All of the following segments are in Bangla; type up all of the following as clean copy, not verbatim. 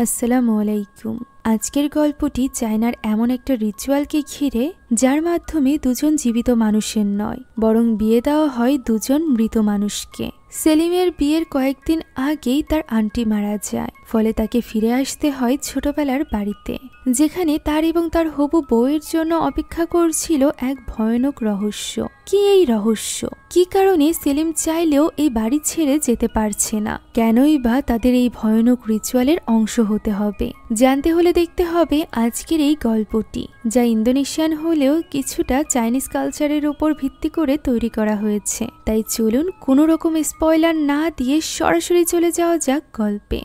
আসসালামু আলাইকুম। আজকের গল্পটি চায়নার এমন একটা রিচুয়ালকে ঘিরে, যার মাধ্যমে দুজন জীবিত মানুষের নয় বরং বিয়ে দেওয়া হয় দুজন মৃত মানুষকে। সেলিমের বিয়ের কয়েকদিন আগেই তার আন্টি মারা যায়, ফলে তাকে ফিরে আসতে হয় ছোটবেলার বাড়িতে, যেখানে তার এবং তার হবু বউয়ের জন্য অপেক্ষা করছিল এক ভয়ানক রহস্য। কি এই রহস্য? কি কারণে সেলিম চাইলেও এই বাড়ি ছেড়ে যেতে পারছে না? কেনই বা তাদের এই ভয়ানক রিচুয়ালের অংশ হতে হবে? জানতে হলে দেখতে হবে আজকের এই গল্পটি, যা ইন্দোনেশিয়ান হলেও কিছুটা চাইনিজ কালচারের উপর ভিত্তি করে তৈরি করা হয়েছে। তাই চলুন কোনো রকম স্পয়লার না দিয়ে সরাসরি চলে যাওয়া যাক গল্পে।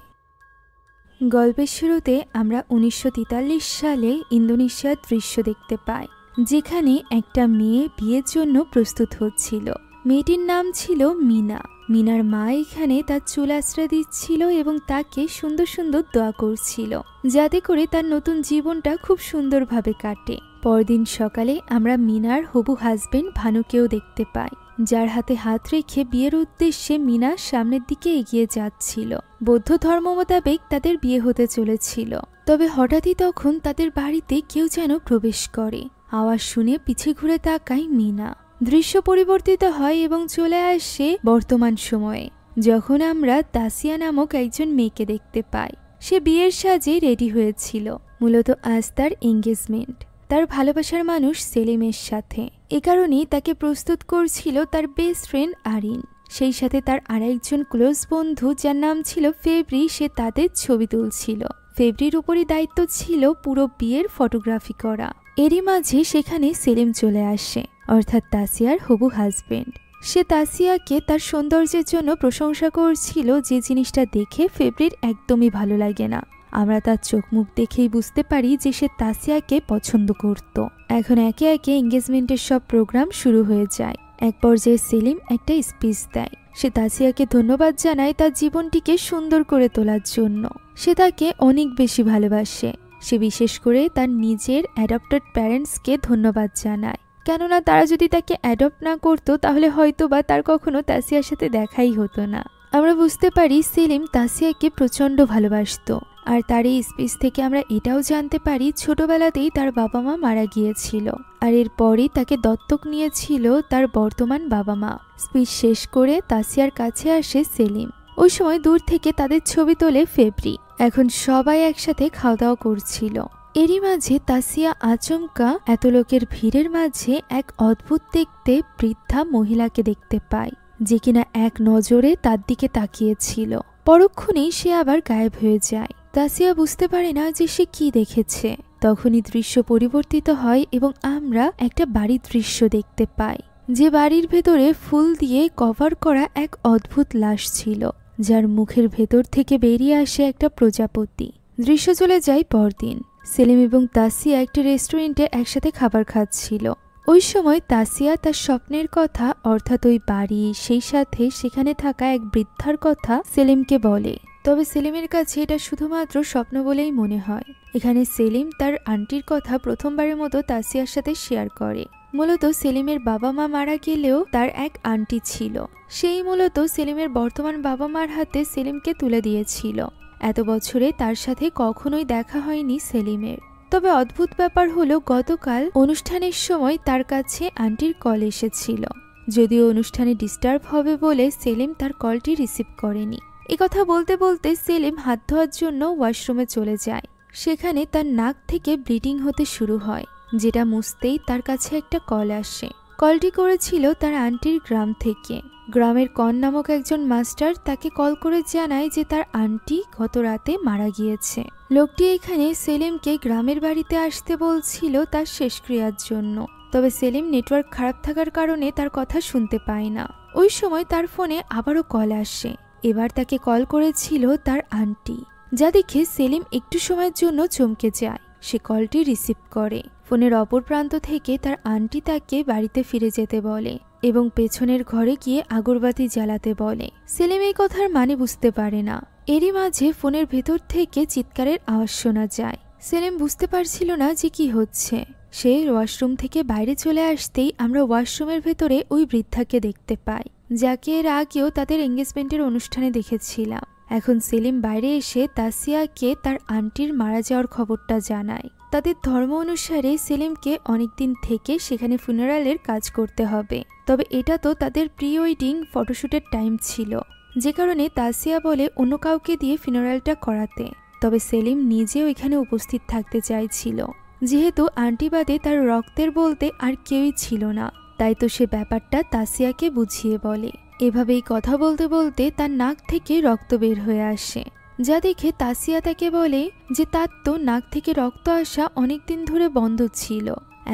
গল্পের শুরুতে আমরা 1943 সালে ইন্দোনেশিয়ার দৃশ্য দেখতে পাই, যেখানে একটা মেয়ে বিয়ের জন্য প্রস্তুত হচ্ছিল। মেয়েটির নাম ছিল মিনা। মিনার মা এখানে তার চুল আশ্রয় দিচ্ছিল এবং তাকে সুন্দর সুন্দর দোয়া করছিল, যাতে করে তার নতুন জীবনটা খুব সুন্দরভাবে কাটে। পরদিন সকালে আমরা মিনার হবু হাজবেন্ড ভানুকেও দেখতে পাই, যার হাতে হাত রেখে বিয়ের উদ্দেশ্যে মিনা সামনের দিকে এগিয়ে যাচ্ছিল। বৌদ্ধ ধর্ম মোতাবেক তাদের বিয়ে হতে চলেছিল। তবে হঠাৎই তখন তাদের বাড়িতে কেউ যেন প্রবেশ করে। আওয়াজ শুনে পিছে ঘুরে তাকায় মিনা। দৃশ্য পরিবর্তিত হয় এবং চলে আসে বর্তমান সময়ে, যখন আমরা তাসিয়া নামক একজন মেয়েকে দেখতে পাই। সে বিয়ের সাজে রেডি হয়েছিল। মূলত আজ তার এঙ্গেজমেন্ট তার ভালোবাসার মানুষ সেলিমের সাথে। এ কারণেই তাকে প্রস্তুত করছিল তার বেস্ট ফ্রেন্ড আরিন। সেই সাথে তার আরেকজন ক্লোজ বন্ধু, যার নাম ছিল ফেব্রি, সে তাদের ছবি তুলছিল। ফেব্রির উপরই দায়িত্ব ছিল পুরো বিয়ের ফটোগ্রাফি করা। এরই মাঝে সেখানে সেলিম চলে আসে, অর্থাৎ তাসিয়ার হবু হাজবেন্ড। সে তাসিয়াকে তার সৌন্দর্যের জন্য প্রশংসা করছিল, যে জিনিসটা দেখে ফেব্রির একদমই ভালো লাগে না। আমরা তার চোখ মুখ দেখেই বুঝতে পারি যে সে তাসিয়াকে পছন্দ করত। এখন একে একে এঙ্গেজমেন্টের সব প্রোগ্রাম শুরু হয়ে যায়। এক পর্যায়ে সেলিম একটা স্পিচ দেয়। সে তাসিয়াকে ধন্যবাদ জানায় তার জীবনটিকে সুন্দর করে তোলার জন্য। সে তাকে অনেক বেশি ভালোবাসে। সে বিশেষ করে তার নিজের অ্যাডপ্টেড প্যারেন্টসকে ধন্যবাদ জানায়, কেননা তারা যদি তাকে অ্যাডপ্ট না করতো তাহলে হয়তো বা তার কখনো তাসিয়ার সাথে দেখাই হতো না। আমরা বুঝতে পারি সেলিম তাসিয়াকে প্রচণ্ড ভালোবাসত। আর তার এই স্পিচ থেকে আমরা এটাও জানতে পারি ছোটবেলাতেই তার বাবা মা মারা গিয়েছিল, আর এরপরই তাকে দত্তক নিয়েছিল তার বর্তমান বাবা মা। স্পিচ শেষ করে তাসিয়ার কাছে আসে সেলিম। ওই সময় দূর থেকে তাদের ছবি তোলে ফেব্রি। এখন সবাই একসাথে খাওয়া দাওয়া করছিল। এরই মাঝে তাসিয়া আচমকা এত লোকের ভিড়ের মাঝে এক অদ্ভুত দেখতে বৃদ্ধা মহিলাকে দেখতে পায়, যে কিনা এক নজরে তার দিকে তাকিয়েছিল। পরক্ষণেই সে আবার গায়েব হয়ে যায়। তাসিয়া বুঝতে পারে না যে সে কি দেখেছে। তখনই দৃশ্য পরিবর্তিত হয় এবং আমরা একটা বাড়ির দৃশ্য দেখতে পাই, যে বাড়ির ভেতরে ফুল দিয়ে কভার করা এক অদ্ভুত লাশ ছিল, যার মুখের ভেতর থেকে বেরিয়ে আসে একটা প্রজাপতি। দৃশ্য চলে যায় পরদিন। সেলিম এবং তাসিয়া একটা রেস্টুরেন্টে একসাথে খাবার খাচ্ছিল। ওই সময় তাসিয়া তার স্বপ্নের কথা, অর্থাৎ ওই বাড়ি, সেই সাথে সেখানে থাকা এক বৃদ্ধার কথা সেলিমকে বলে। তবে সেলিমের কাছে এটা শুধুমাত্র স্বপ্ন বলেই মনে হয়। এখানে সেলিম তার আন্টির কথা প্রথমবারের মতো তাসিয়ার সাথে শেয়ার করে। মূলত সেলিমের বাবা মা মারা গেলেও তার এক আন্টি ছিল, সেই মূলত সেলিমের বর্তমান বাবা মার হাতে সেলিমকে তুলে দিয়েছিল। এত বছরে তার সাথে কখনোই দেখা হয়নি সেলিমের। তবে অদ্ভুত ব্যাপার হলো, গতকাল অনুষ্ঠানের সময় তার কাছে আন্টির কল এসেছিল, যদিও অনুষ্ঠানে ডিস্টার্ব হবে বলে সেলিম তার কলটি রিসিভ করেনি। কথা বলতে বলতে সেলিম হাত ধোয়ার জন্য ওয়াশরুমে চলে যায়। সেখানে তার নাক থেকে ব্লিডিং হতে শুরু হয়, যেটা মুছতেই তার কাছে একটা কল আসে। কলটি করেছিল তার আন্টির গ্রাম থেকে। গ্রামের কন নামক একজন মাস্টার তাকে কল করে জানায় যে তার আন্টি গত রাতে মারা গিয়েছে। লোকটি এখানে সেলিমকে গ্রামের বাড়িতে আসতে বলছিল তার শেষক্রিয়ার জন্য। তবে সেলিম নেটওয়ার্ক খারাপ থাকার কারণে তার কথা শুনতে পায় না। ওই সময় তার ফোনে আবারও কল আসে। এবার তাকে কল করেছিল তার আন্টি, যা দেখে সেলিম একটু সময়ের জন্য চমকে যায়। সে কলটি রিসিভ করে। ফোনের অপর প্রান্ত থেকে তার আন্টি তাকে বাড়িতে ফিরে যেতে বলে এবং পেছনের ঘরে গিয়ে আগরবাতি জ্বালাতে বলে। সেলিম এই কথার মানে বুঝতে পারে না। এরই মাঝে ফোনের ভেতর থেকে চিৎকারের আওয়াজ শোনা যায়। সেলিম বুঝতে পারছিল না যে কি হচ্ছে। সে ওয়াশরুম থেকে বাইরে চলে আসতেই আমরা ওয়াশরুমের ভেতরে ওই বৃদ্ধাকে দেখতে পাই, যাকে এর আগেও তাদের এঙ্গেজমেন্টের অনুষ্ঠানে দেখেছিলাম। এখন সেলিম বাইরে এসে তাসিয়াকে তার আন্টির মারা যাওয়ার খবরটা জানায়। তাদের ধর্ম অনুসারে সেলিমকে অনেকদিন থেকে সেখানে ফুনারালের কাজ করতে হবে, তবে এটা তো তাদের প্রি ওয়েডিং ফটোশুটের টাইম ছিল, যে কারণে তাসিয়া বলে অন্য কাউকে দিয়ে ফুনারালটা করাতে। তবে সেলিম নিজে ওইখানে উপস্থিত থাকতে চাইছিল, যেহেতু আন্টি বাদে তার রক্তের বলতে আর কেউই ছিল না, তাই তো সে ব্যাপারটা তাসিয়াকে বুঝিয়ে বলে। এভাবেই কথা বলতে বলতে তার নাক থেকে রক্ত বের হয়ে আসে, যা দেখে তাসিয়া তাকে বলে যে তার তো নাক থেকে রক্ত আসা অনেকদিন ধরে বন্ধ ছিল,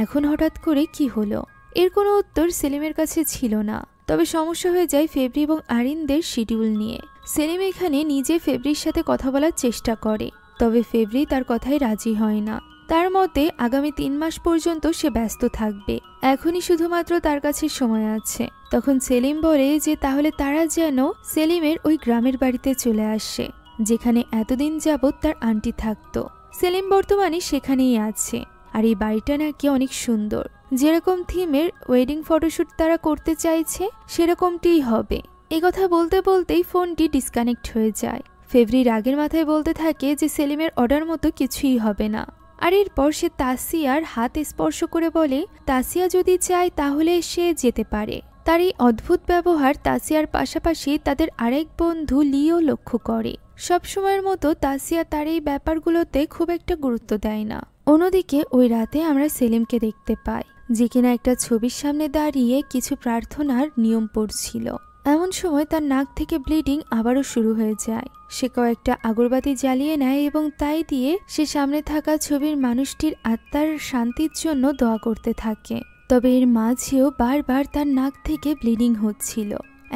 এখন হঠাৎ করে কি হলো। এর কোনো উত্তর সেলিমের কাছে ছিল না। তবে সমস্যা হয়ে যায় ফেব্রি এবং আরিনদের শিডিউল নিয়ে। সেলিম এখানে নিজে ফেব্রির সাথে কথা বলার চেষ্টা করে, তবে ফেব্রি তার কথায় রাজি হয় না। তার মতে আগামী 3 মাস পর্যন্ত সে ব্যস্ত থাকবে, এখনই শুধুমাত্র তার কাছে সময় আছে। তখন সেলিম বলে যে তাহলে তারা যেন সেলিমের ওই গ্রামের বাড়িতে চলে আসে, যেখানে এতদিন যাবৎ তার আন্টি থাকতো। সেলিম বর্তমানে সেখানেই আছে, আর এই বাড়িটা নাকি অনেক সুন্দর, যেরকম থিমের ওয়েডিং ফটোশুট তারা করতে চাইছে সেরকমটিই হবে। এই কথা বলতে বলতেই ফোনটি ডিসকানেক্ট হয়ে যায়। ফেব্রি রাগের মাথায় বলতে থাকে যে সেলিমের অর্ডার মতো কিছুই হবে না। আর এরপর সে তাসিয়ার হাত স্পর্শ করে বলে তাসিয়া যদি চায় তাহলে সে যেতে পারে। তার এই অদ্ভুত ব্যবহার তাসিয়ার পাশাপাশি তাদের আরেক বন্ধু লিও লক্ষ্য করে। সবসময়ের মতো তাসিয়া তার এই ব্যাপারগুলোতে খুব একটা গুরুত্ব দেয় না। অন্যদিকে ওই রাতে আমরা সেলিমকে দেখতে পাই, যে কিনা একটা ছবির সামনে দাঁড়িয়ে কিছু প্রার্থনার নিয়ম পড়ছিল। এমন সময় তার নাক থেকে ব্লিডিং আবারও শুরু হয়ে যায়। সে কয়েকটা আগরবাতি জ্বালিয়ে নেয় এবং তাই দিয়ে সে সামনে থাকা ছবির মানুষটির আত্মার শান্তির জন্য দোয়া করতে থাকে। তবে এর মাঝেও বারবার তার নাক থেকে ব্লিডিং হচ্ছিল।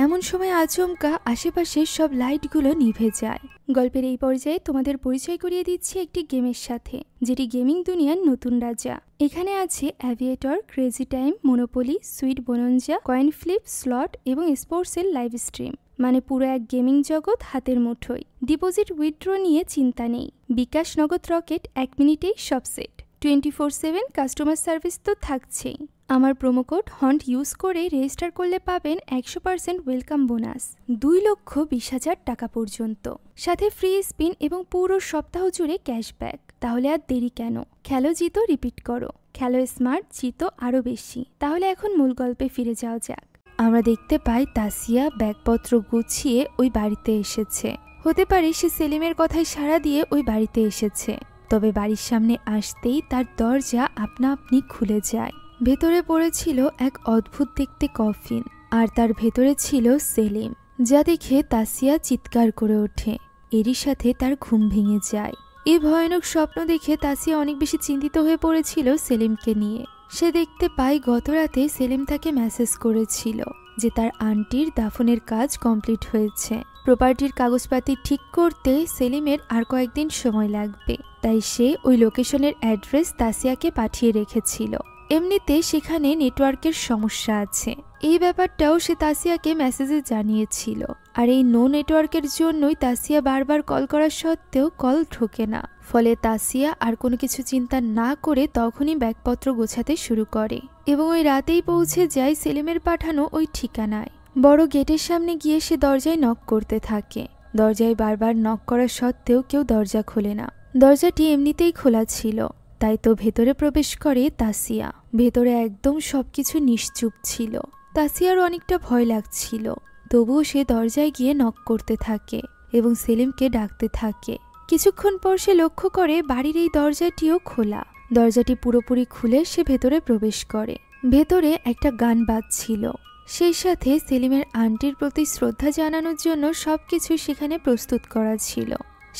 এমন সময় আচমকা আশেপাশের সব লাইটগুলো নিভে যায়। গল্পের এই পর্যায়ে তোমাদের পরিচয় করিয়ে দিচ্ছি একটি গেমের সাথে, যেটি গেমিং দুনিয়ার নতুন রাজা। এখানে আছে Aviator, Crazy Time, Monopoly, Sweet Bonanza, Coin Flip, slot এবং স্পোর্টসের লাইভ স্ট্রিম। মানে পুরো এক গেমিং জগৎ হাতের মুঠোয়। ডিপোজিট উইথড্র নিয়ে চিন্তা নেই। বিকাশ নগদ রকেট 1 মিনিটেই সব সেট। 24/7 কাস্টমার সার্ভিস তো থাকছেই। আমার প্রোমোকোড হন্ট ইউজ করে রেজিস্টার করলে পাবেন 100% ওয়েলকাম বোনাস 2,20,000 টাকা পর্যন্ত, সাথে ফ্রি স্পিন এবং পুরো সপ্তাহ জুড়ে ক্যাশব্যাক। তাহলে আর দেরি কেন? খেলো, জিতো, রিপিট করো। খেলো স্মার্ট, জিতো আরও বেশি। তাহলে এখন মূল গল্পে ফিরে যাওয়া যাক। আমরা দেখতে পাই তাসিয়া ব্যাগপত্র গুছিয়ে ওই বাড়িতে এসেছে। হতে পারে সে সেলিমের কথায় সাড়া দিয়ে ওই বাড়িতে এসেছে। তবে বাড়ির সামনে আসতেই তার দরজা আপনা আপনি খুলে যায়। ভেতরে পড়েছিল এক অদ্ভুত দেখতে কফিন, আর তার ভেতরে ছিল সেলিম, যা দেখে তাসিয়া চিৎকার করে ওঠে। এরই সাথে তার ঘুম ভেঙে যায়। এই ভয়ানক স্বপ্ন দেখে তাসিয়া অনেক বেশি চিন্তিত হয়ে পড়েছিল সেলিমকে নিয়ে। সে দেখতে পায় গতরাতে সেলিম তাকে মেসেজ করেছিল যে তার আন্টির দাফনের কাজ কমপ্লিট হয়েছে। প্রপার্টির কাগজপাতি ঠিক করতে সেলিমের আর কয়েকদিন সময় লাগবে, তাই সে ওই লোকেশনের অ্যাড্রেস তাসিয়াকে পাঠিয়ে রেখেছিল। এমনিতে সেখানে নেটওয়ার্কের সমস্যা আছে, এই ব্যাপারটাও সে তাসিয়াকে মেসেজে জানিয়েছিল। আর এই নো নেটওয়ার্কের জন্যই তাসিয়া বারবার কল করা সত্ত্বেও কল ঢোকে না। ফলে তাসিয়া আর কোনো কিছু চিন্তা না করে তখনই ব্যাগপত্র গোছাতে শুরু করে এবং ওই রাতেই পৌঁছে যায় সেলিমের পাঠানো ওই ঠিকানায়। বড় গেটের সামনে গিয়ে সে দরজায় নক করতে থাকে। দরজায় বারবার নক করা সত্ত্বেও কেউ দরজা খোলে না। দরজাটি এমনিতেই খোলা ছিল, তাই তো ভেতরে প্রবেশ করে তাসিয়া। ভেতরে একদম সবকিছু নিশ্চুপ ছিল। তাসিয়ার অনেকটা ভয় লাগছিল, তবুও সে দরজায় গিয়ে নক করতে থাকে এবং সেলিমকে ডাকতে থাকে। কিছুক্ষণ পর সে লক্ষ্য করে বাড়ির এই দরজাটিও খোলা। দরজাটি পুরোপুরি খুলে সে ভেতরে প্রবেশ করে। ভেতরে একটা গান বাজছিল, সেই সাথে সেলিমের আন্টির প্রতি শ্রদ্ধা জানানোর জন্য সবকিছু সেখানে প্রস্তুত করা ছিল।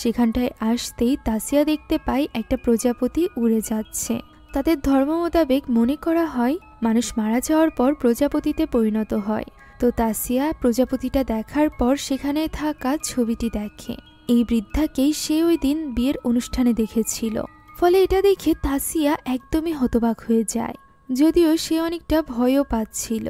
সেখানটায় আসতেই তাসিয়া দেখতে পায় একটা প্রজাপতি উড়ে যাচ্ছে। তাদের ধর্ম মোতাবেক মনে করা হয় মানুষ মারা যাওয়ার পর প্রজাপতিতে পরিণত হয়। তো তাসিয়া প্রজাপতিটা দেখার পর সেখানে থাকা ছবিটি দেখে। এই বৃদ্ধাকেই সে ওই দিন বিয়ের অনুষ্ঠানে দেখেছিল। ফলে এটা দেখে তাসিয়া একদমই হতবাক হয়ে যায়, যদিও সে অনেকটা ভয়ও পাচ্ছিল।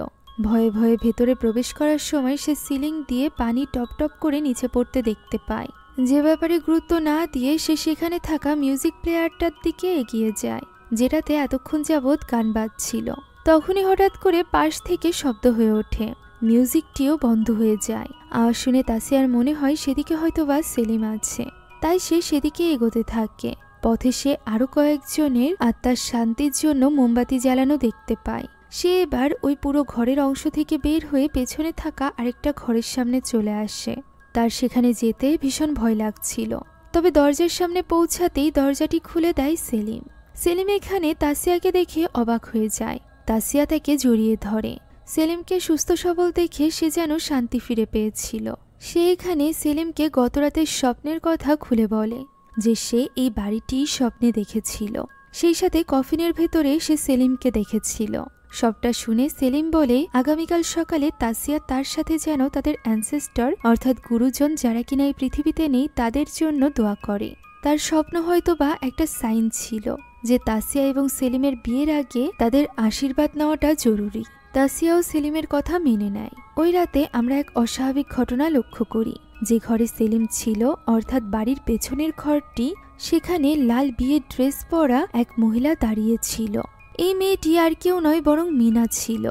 ভয়ে ভয়ে ভেতরে প্রবেশ করার সময় সে সিলিং দিয়ে পানি টপ টপ করে নিচে পড়তে দেখতে পায়। যে ব্যাপারে গুরুত্ব না দিয়ে সে সেখানে থাকা মিউজিক প্লেয়ারটার দিকে এগিয়ে যায়, যেটাতে এতক্ষণ যাবৎ গান বাজছিল। তখনই হঠাৎ করে পাশ থেকে শব্দ হয়ে ওঠে। মিউজিকটিও বন্ধ হয়ে যায়। আওয়াজ শুনে তাসিয়ার মনে হয় সেদিকে হয়তোবা সেলিম আছে, তাই সে সেদিকে এগোতে থাকে। পথে সে আরো কয়েকজনের আত্মার শান্তির জন্য মোমবাতি জ্বালানো দেখতে পায়। সে এবার ওই পুরো ঘরের অংশ থেকে বের হয়ে পেছনে থাকা আরেকটা ঘরের সামনে চলে আসে। তার সেখানে যেতে ভীষণ ভয় লাগছিল, তবে দরজার সামনে পৌঁছাতেই দরজাটি খুলে দেয় সেলিম। সেলিম এখানে তাসিয়াকে দেখে অবাক হয়ে যায়। তাসিয়া তাকে জড়িয়ে ধরে। সেলিমকে সুস্থ সবল দেখে সে যেন শান্তি ফিরে পেয়েছিল। সে এখানে সেলিমকে গতরাতের স্বপ্নের কথা খুলে বলে যে সে এই বাড়িটি স্বপ্নে দেখেছিল, সেই সাথে কফিনের ভেতরে সে সেলিমকে দেখেছিল। সবটা শুনে সেলিম বলে আগামীকাল সকালে তাসিয়া তার সাথে যেন তাদের অ্যানসেস্টর অর্থাৎ গুরুজন যারা কিনা এই পৃথিবীতে নেই তাদের জন্য দোয়া করে। তার স্বপ্ন হয়তোবা একটা সাইন ছিল যে তাসিয়া এবং সেলিমের বিয়ের আগে তাদের আশীর্বাদ নেওয়াটা জরুরি। তাসিয়াও সেলিমের কথা মেনে নেয়। ওই রাতে আমরা এক অস্বাভাবিক ঘটনা লক্ষ্য করি। যে ঘরে সেলিম ছিল অর্থাৎ বাড়ির পেছনের ঘরটি, সেখানে লাল বিয়ের ড্রেস পরা এক মহিলা দাঁড়িয়ে ছিল। এই মেয়েটি আর কেউ নয় বরং মিনা ছিল,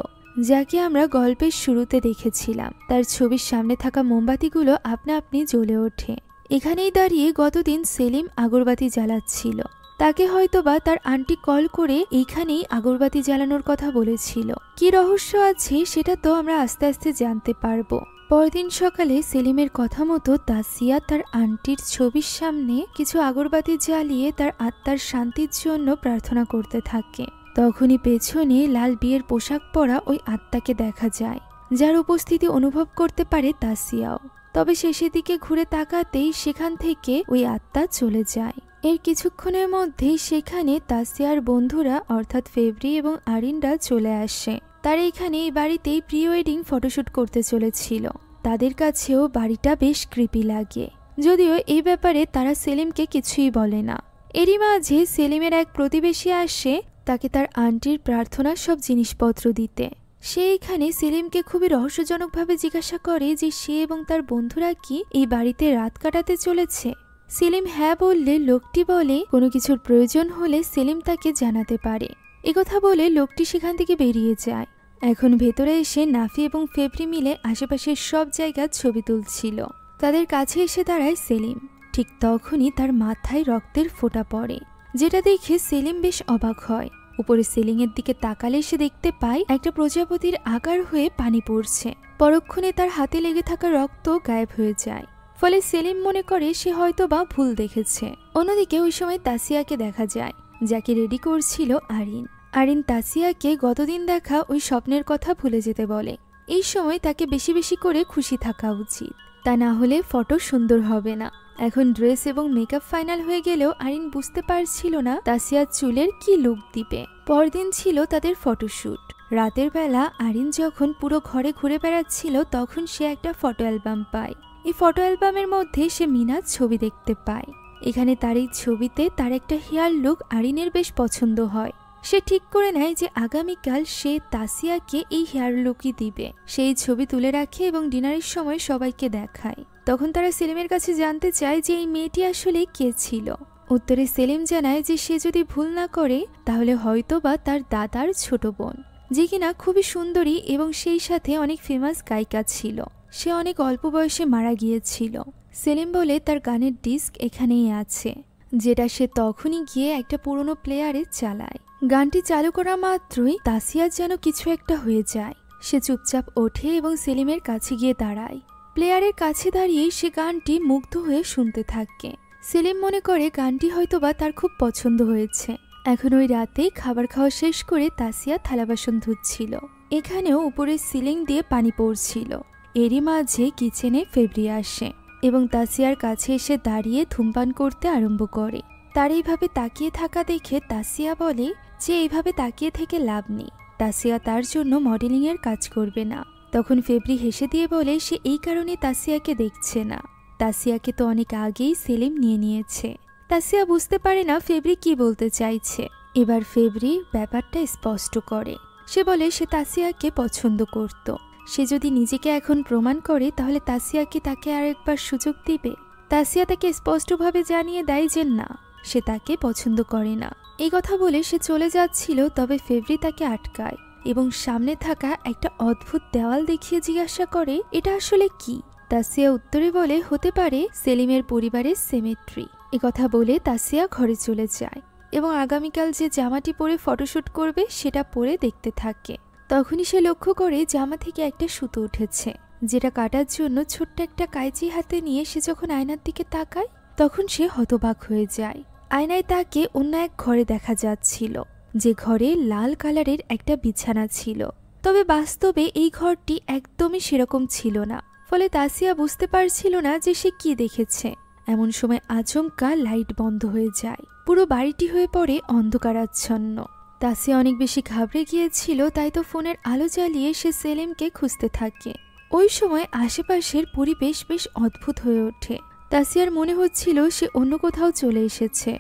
যাকে আমরা গল্পের শুরুতে দেখেছিলাম। তার ছবির সামনে থাকা মোমবাতিগুলো আপনা আপনি জ্বলে ওঠে। এখানেই দাঁড়িয়ে গতদিন সেলিম আগরবাতি জ্বালাচ্ছিল। তাকে হয়তোবা তার আন্টি কল করে এইখানেই আগরবাতি জ্বালানোর কথা বলেছিল। কি রহস্য আছে সেটা তো আমরা আস্তে আস্তে জানতে পারবো। পরদিন সকালে সেলিমের কথা মতো তাসিয়া তার আন্টির ছবির সামনে কিছু আগরবাতি জ্বালিয়ে তার আত্মার শান্তির জন্য প্রার্থনা করতে থাকে। তখনই পেছনে লাল বিয়ের পোশাক পরা ওই আত্মাকে দেখা যায়, যার উপস্থিতি অনুভব করতে পারে তাসিয়াও। তবে সে সেদিকে ঘুরে তাকাতেই সেখান থেকে ওই আত্মা চলে যায়। এর কিছুক্ষণের মধ্যেই সেখানে তাসিয়ার বন্ধুরা অর্থাৎ ফেব্রি এবং আরিনরা চলে আসে। তারা এখানে এই বাড়িতেই প্রি ওয়েডিং ফটোশুট করতে চলেছিল। তাদের কাছেও বাড়িটা বেশ ক্রিপি লাগে, যদিও এই ব্যাপারে তারা সেলিমকে কিছুই বলে না। এরই মাঝে সেলিমের এক প্রতিবেশী আসে তাকে তার আন্টির প্রার্থনার সব জিনিসপত্র দিতে। সে এখানে সেলিমকে খুবই রহস্যজনকভাবে জিজ্ঞাসা করে যে সে এবং তার বন্ধুরা কি এই বাড়িতে রাত কাটাতে চলেছে। সেলিম হ্যাঁ বললে লোকটি বলে কোনো কিছুর প্রয়োজন হলে সেলিম তাকে জানাতে পারে। একথা বলে লোকটি সেখান থেকে বেরিয়ে যায়। এখন ভেতরে এসে নাফি এবং ফেব্রি মিলে আশেপাশের সব জায়গার ছবি তুলছিল। তাদের কাছে এসে দাঁড়ায় সেলিম। ঠিক তখনই তার মাথায় রক্তের ফোঁটা পড়ে, যেটা দেখে সেলিম বেশ অবাক হয়। উপরে সিলিংয়ের দিকে তাকালে সে দেখতে পায় একটা প্রজাপতির আকার হয়ে পানি পড়ছে। পরক্ষণে তার হাতে লেগে থাকা রক্ত গায়েব হয়ে যায়। ফলে সেলিম মনে করে সে হয়তো বা ভুল দেখেছে। অন্যদিকে ওই সময় তাসিয়াকে দেখা যায়, যাকে রেডি করছিল আরিন। আরিন তাসিয়াকে গতদিন দেখা ওই স্বপ্নের কথা ভুলে যেতে বলে। এই সময় তাকে বেশি বেশি করে খুশি থাকা উচিত, তা না হলে ফটো সুন্দর হবে না। এখন ড্রেস এবং মেকআপ ফাইনাল হয়ে গেলেও আরিন বুঝতে পারছিল না তাসিয়ার চুলের কি লুক দিবে। পরদিন ছিল তাদের ফটোশুট। রাতের বেলা আরিন যখন পুরো ঘরে ঘুরে বেড়াচ্ছিল তখন সে একটা ফটো অ্যালবাম পায়। এই ফটো অ্যালবামের মধ্যে সে মিনার ছবি দেখতে পায়। এখানে তার এই ছবিতে তার একটা হেয়ার লুক আরিনের বেশ পছন্দ হয়। সে ঠিক করে নেয় যে আগামীকাল সে তাসিয়াকে এই হেয়ার লুকই দিবে। সেই ছবি তুলে রাখে এবং ডিনারের সময় সবাইকে দেখায়। তখন তারা সেলিমের কাছে জানতে চায় যে এই মেয়েটি আসলে কে ছিল। উত্তরে সেলিম জানায় যে সে যদি ভুল না করে তাহলে হয়তো বা তার দাদার ছোট বোন, যে কিনা খুবই সুন্দরী এবং সেই সাথে অনেক ফেমাস গায়িকা ছিল। সে অনেক অল্প বয়সে মারা গিয়েছিল। সেলিম বলে তার গানের ডিস্ক এখানেই আছে, যেটা সে তখনই গিয়ে একটা পুরনো প্লেয়ারে চালায়। গানটি চালু করা মাত্রই তাসিয়ার যেন কিছু একটা হয়ে যায়। সে চুপচাপ ওঠে এবং সেলিমের কাছে গিয়ে দাঁড়ায়। প্লেয়ারের কাছে দাঁড়িয়ে সে গানটি মুগ্ধ হয়ে শুনতে থাকে। সেলিম মনে করে গানটি হয়তোবা তার খুব পছন্দ হয়েছে। এখন ওই রাতে খাবার খাওয়া শেষ করে তাসিয়া থালা বাসন ধুচ্ছিল। এখানেও উপরের সিলিং দিয়ে পানি পড়ছিল। এরই মাঝে কিচেনে ফেব্রি আসে এবং তাসিয়ার কাছে এসে দাঁড়িয়ে ধূমপান করতে আরম্ভ করে। তার এইভাবে তাকিয়ে থাকা দেখে তাসিয়া বলে যে এইভাবে তাকিয়ে থেকে লাভ নেই, তাসিয়া তার জন্য মডেলিংয়ের কাজ করবে না। তখন ফেব্রি হেসে দিয়ে বলে সে এই কারণে তাসিয়াকে দেখছে না, তাসিয়াকে তো অনেক আগেই সেলিম নিয়ে নিয়েছে। তাসিয়া বুঝতে পারে না ফেব্রি কি বলতে চাইছে। এবার ফেব্রি ব্যাপারটা স্পষ্ট করে। সে বলে সে তাসিয়াকে পছন্দ করত। সে যদি নিজেকে এখন প্রমাণ করে তাহলে তাসিয়া কি তাকে আরেকবার সুযোগ দিবে। তাসিয়া তাকে স্পষ্টভাবে জানিয়ে দেয় যে না, সে তাকে পছন্দ করে না। এই কথা বলে সে চলে যাচ্ছিল, তবে ফেব্রি তাকে আটকায় এবং সামনে থাকা একটা অদ্ভুত দেওয়াল দেখিয়ে জিজ্ঞাসা করে এটা আসলে কি। তাসিয়া উত্তরে বলে হতে পারে সেলিমের পরিবারের সেমেট্রি। একথা বলে তাসিয়া ঘরে চলে যায় এবং আগামীকাল যে জামাটি পরে ফটোশুট করবে সেটা পরে দেখতে থাকে। তখনই সে লক্ষ্য করে জামা থেকে একটা সুতো উঠেছে, যেটা কাটার জন্য ছোট্ট একটা কাঁচি হাতে নিয়ে সে যখন আয়নার দিকে তাকায় তখন সে হতবাক হয়ে যায়। আয়নায় তাকে অন্য এক ঘরে দেখা যাচ্ছিল, যে ঘরে লাল কালারের একটা বিছানা ছিল, তবে বাস্তবে এই ঘরটি একদমই সেরকম ছিল না। ফলে তাসিয়া বুঝতে পারছিল না যে সে কি দেখেছে। এমন সময় আচমকা লাইট বন্ধ হয়ে যায়, পুরো বাড়িটি হয়ে পড়ে অন্ধকারাচ্ছন্ন। তাসিয়া অনেক বেশি ঘাবড়ে গিয়েছিল, তাই তো ফোনের আলো জ্বালিয়ে সে সেলিমকে খুঁজতে থাকে। ওই সময় আশেপাশের পরিবেশ বেশ অদ্ভুত হয়ে ওঠে। তাসিয়ার মনে হচ্ছিল সে অন্য কোথাও চলে এসেছে।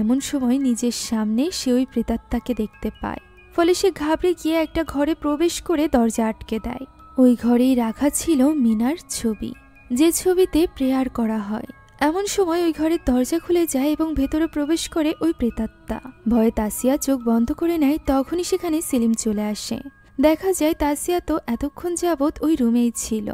এমন সময় নিজের সামনে সে ওই প্রেতাত্মাকে দেখতে পায়। ফলে সে ঘাবড়ে গিয়ে একটা ঘরে প্রবেশ করে দরজা আটকে দেয়। ওই ঘরেই রাখা ছিল মিনার ছবি, যে ছবিতে প্রেয়ার করা হয়। এমন সময় ওই ঘরের দরজা খুলে যায় এবং ভেতরে প্রবেশ করে ওই প্রেতাত্মা। ভয়ে তাসিয়া চোখ বন্ধ করে নেয়। তখনই সেখানে সেলিম চলে আসে। দেখা যায় তাসিয়া তো এতক্ষণ যাবৎ ওই রুমেই ছিল।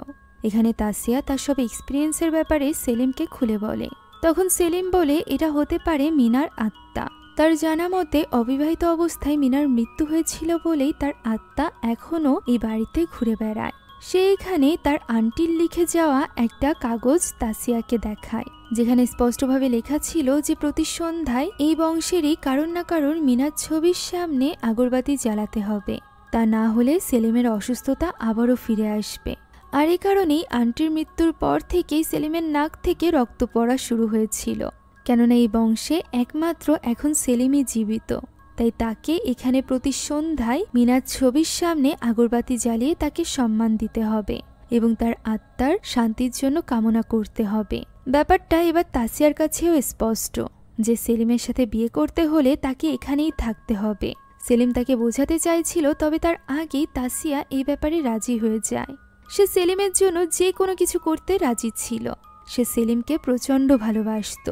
এখানে তাসিয়া তার সব এক্সপিরিয়েন্সের ব্যাপারে সেলিমকে খুলে বলে। তখন সেলিম বলে এটা হতে পারে মিনার আত্মা। তার জানা মতে অবিবাহিত অবস্থায় মিনার মৃত্যু হয়েছিল বলেই তার আত্মা এখনো এই বাড়িতে ঘুরে বেড়ায়। সে এখানে তার আন্টির লিখে যাওয়া একটা কাগজ তাসিয়াকে দেখায়, যেখানে স্পষ্টভাবে লেখা ছিল যে প্রতি সন্ধ্যায় এই বংশেরই কারণ না কারণ মিনার ছবির সামনে আগরবাতি জ্বালাতে হবে, তা না হলে সেলিমের অসুস্থতা আবারও ফিরে আসবে। আর এই কারণেই আন্টির মৃত্যুর পর থেকেই সেলিমের নাক থেকে রক্ত পড়া শুরু হয়েছিল, কেননা এই বংশে একমাত্র এখন সেলিমই জীবিত। তাই তাকে এখানে প্রতি সন্ধ্যায় মিনার ছবির সামনে আগরবাতি জ্বালিয়ে তাকে সম্মান দিতে হবে এবং তার আত্মার শান্তির জন্য কামনা করতে হবে। ব্যাপারটা এবার তাসিয়ার কাছেও স্পষ্ট যে সেলিমের সাথে বিয়ে করতে হলে তাকে এখানেই থাকতে হবে। সেলিম তাকে বোঝাতে চাইছিল, তবে তার আগেই তাসিয়া এই ব্যাপারে রাজি হয়ে যায়। সে সেলিমের জন্য যে কোনো কিছু করতে রাজি ছিল। সে সেলিমকে প্রচণ্ড ভালোবাসত,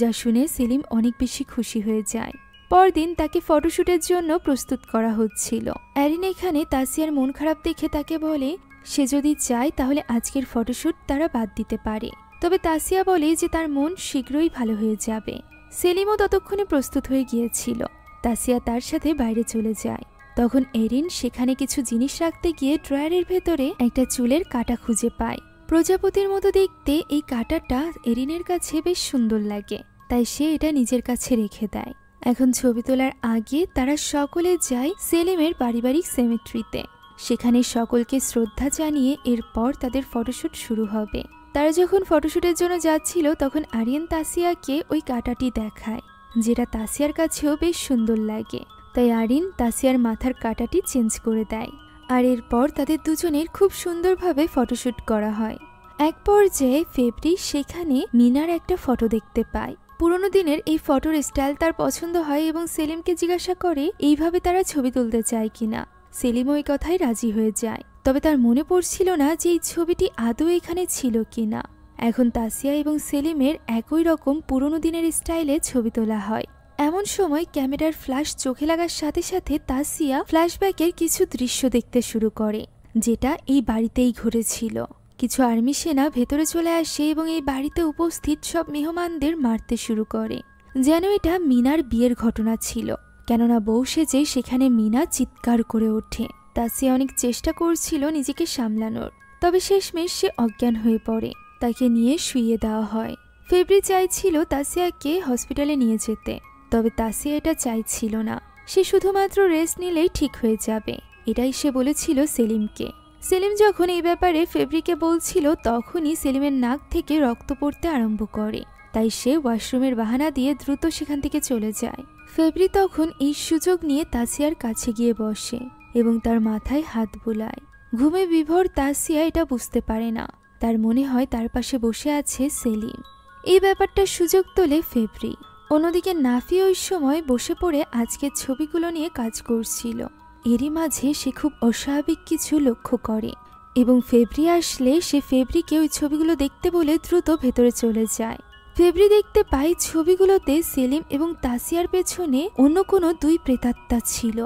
যা শুনে সেলিম অনেক বেশি খুশি হয়ে যায়। পরদিন তাকে ফটোশুটের জন্য প্রস্তুত করা হচ্ছিল। অ্যারিন এখানে তাসিয়ার মন খারাপ দেখে তাকে বলে সে যদি চায় তাহলে আজকের ফটোশুট তারা বাদ দিতে পারে। তবে তাসিয়া বলে যে তার মন শীঘ্রই ভালো হয়ে যাবে। সেলিমও ততক্ষণে প্রস্তুত হয়ে গিয়েছিল। তাসিয়া তার সাথে বাইরে চলে যায়। তখন এরিন সেখানে কিছু জিনিস রাখতে গিয়ে ড্রয়ারের ভেতরে একটা চুলের কাঁটা খুঁজে পায়। প্রজাপতির মতো দেখতে এই কাঁটাটা এরিনের কাছে বেশ সুন্দর লাগে, তাই সে এটা নিজের কাছে রেখে দেয়। এখন ছবি তোলার আগে তারা সকলে যায় সেলিমের পারিবারিক সেমেট্রিতে। সেখানে সকলকে শ্রদ্ধা জানিয়ে এরপর তাদের ফটোশুট শুরু হবে। তারা যখন ফটোশুটের জন্য যাচ্ছিল তখন আরিয়ান তাসিয়াকে ওই কাঁটাটি দেখায়, যেটা তাসিয়ার কাছেও বেশ সুন্দর লাগে। তাই আরিন তাসিয়ার মাথার কাঁটাটি চেঞ্জ করে দেয়। আর এরপর তাদের দুজনের খুব সুন্দরভাবে ফটোশুট করা হয়। এক পর্যায়ে ফেব্রি সেখানে মিনার একটা ফটো দেখতে পায়। পুরোনো দিনের এই ফটোর স্টাইল তার পছন্দ হয় এবং সেলিমকে জিজ্ঞাসা করে এইভাবে তারা ছবি তুলতে চায় কিনা। সেলিম ওই কথায় রাজি হয়ে যায়, তবে তার মনে পড়ছিল না যে এই ছবিটি আদৌ এখানে ছিল কিনা। এখন তাসিয়া এবং সেলিমের একই রকম পুরোনো দিনের স্টাইলে ছবি তোলা হয়। এমন সময় ক্যামেরার ফ্ল্যাশ চোখে লাগার সাথে সাথে তাসিয়া ফ্ল্যাশব্যাকের কিছু দৃশ্য দেখতে শুরু করে, যেটা এই বাড়িতেই ঘটেছিল। কিছু আর্মি সেনা ভেতরে চলে আসে এবং এই বাড়িতে উপস্থিত সব মেহমানদের মারতে শুরু করে, যেন এটা মিনার বিয়ের ঘটনা ছিল। কেননা বউ সেজে সেখানে মিনা চিৎকার করে ওঠে। তাসিয়া অনেক চেষ্টা করছিল নিজেকে সামলানোর, তবে শেষমেশ সে অজ্ঞান হয়ে পড়ে। তাকে নিয়ে শুইয়ে দেওয়া হয়। ফেব্রি চাইছিল তাসিয়াকে হসপিটালে নিয়ে যেতে, তবে তাসিয়া এটা চাইছিল না। সে শুধুমাত্র রেস্ট নিলেই ঠিক হয়ে যাবে, এটাই সে বলেছিল সেলিমকে। সেলিম যখন এই ব্যাপারে ফেব্রিকে বলছিল তখনই সেলিমের নাক থেকে রক্ত পড়তে আরম্ভ করে। তাই সে ওয়াশরুমের বাহানা দিয়ে দ্রুত সেখান থেকে চলে যায়। ফেব্রি তখন এই সুযোগ নিয়ে তাসিয়ার কাছে গিয়ে বসে এবং তার মাথায় হাত বুলায়। ঘুমে বিভোর তাসিয়া এটা বুঝতে পারে না। তার মনে হয় তার পাশে বসে আছে সেলিম। এই ব্যাপারটা সুযোগ তোলে ফেব্রি। অন্যদিকে নাফি ওই সময় বসে পড়ে আজকের ছবিগুলো নিয়ে কাজ করছিল। এরই মাঝে সে খুব অস্বাভাবিক কিছু লক্ষ্য করে এবং ফেব্রি আসলে সে ফেব্রিকে ওই ছবিগুলো দেখতে বলে দ্রুত ভেতরে চলে যায়। ফেব্রি দেখতে পায় ছবিগুলোতে সেলিম এবং তাসিয়ার পেছনে অন্য কোনো দুই প্রেতাত্মা ছিল।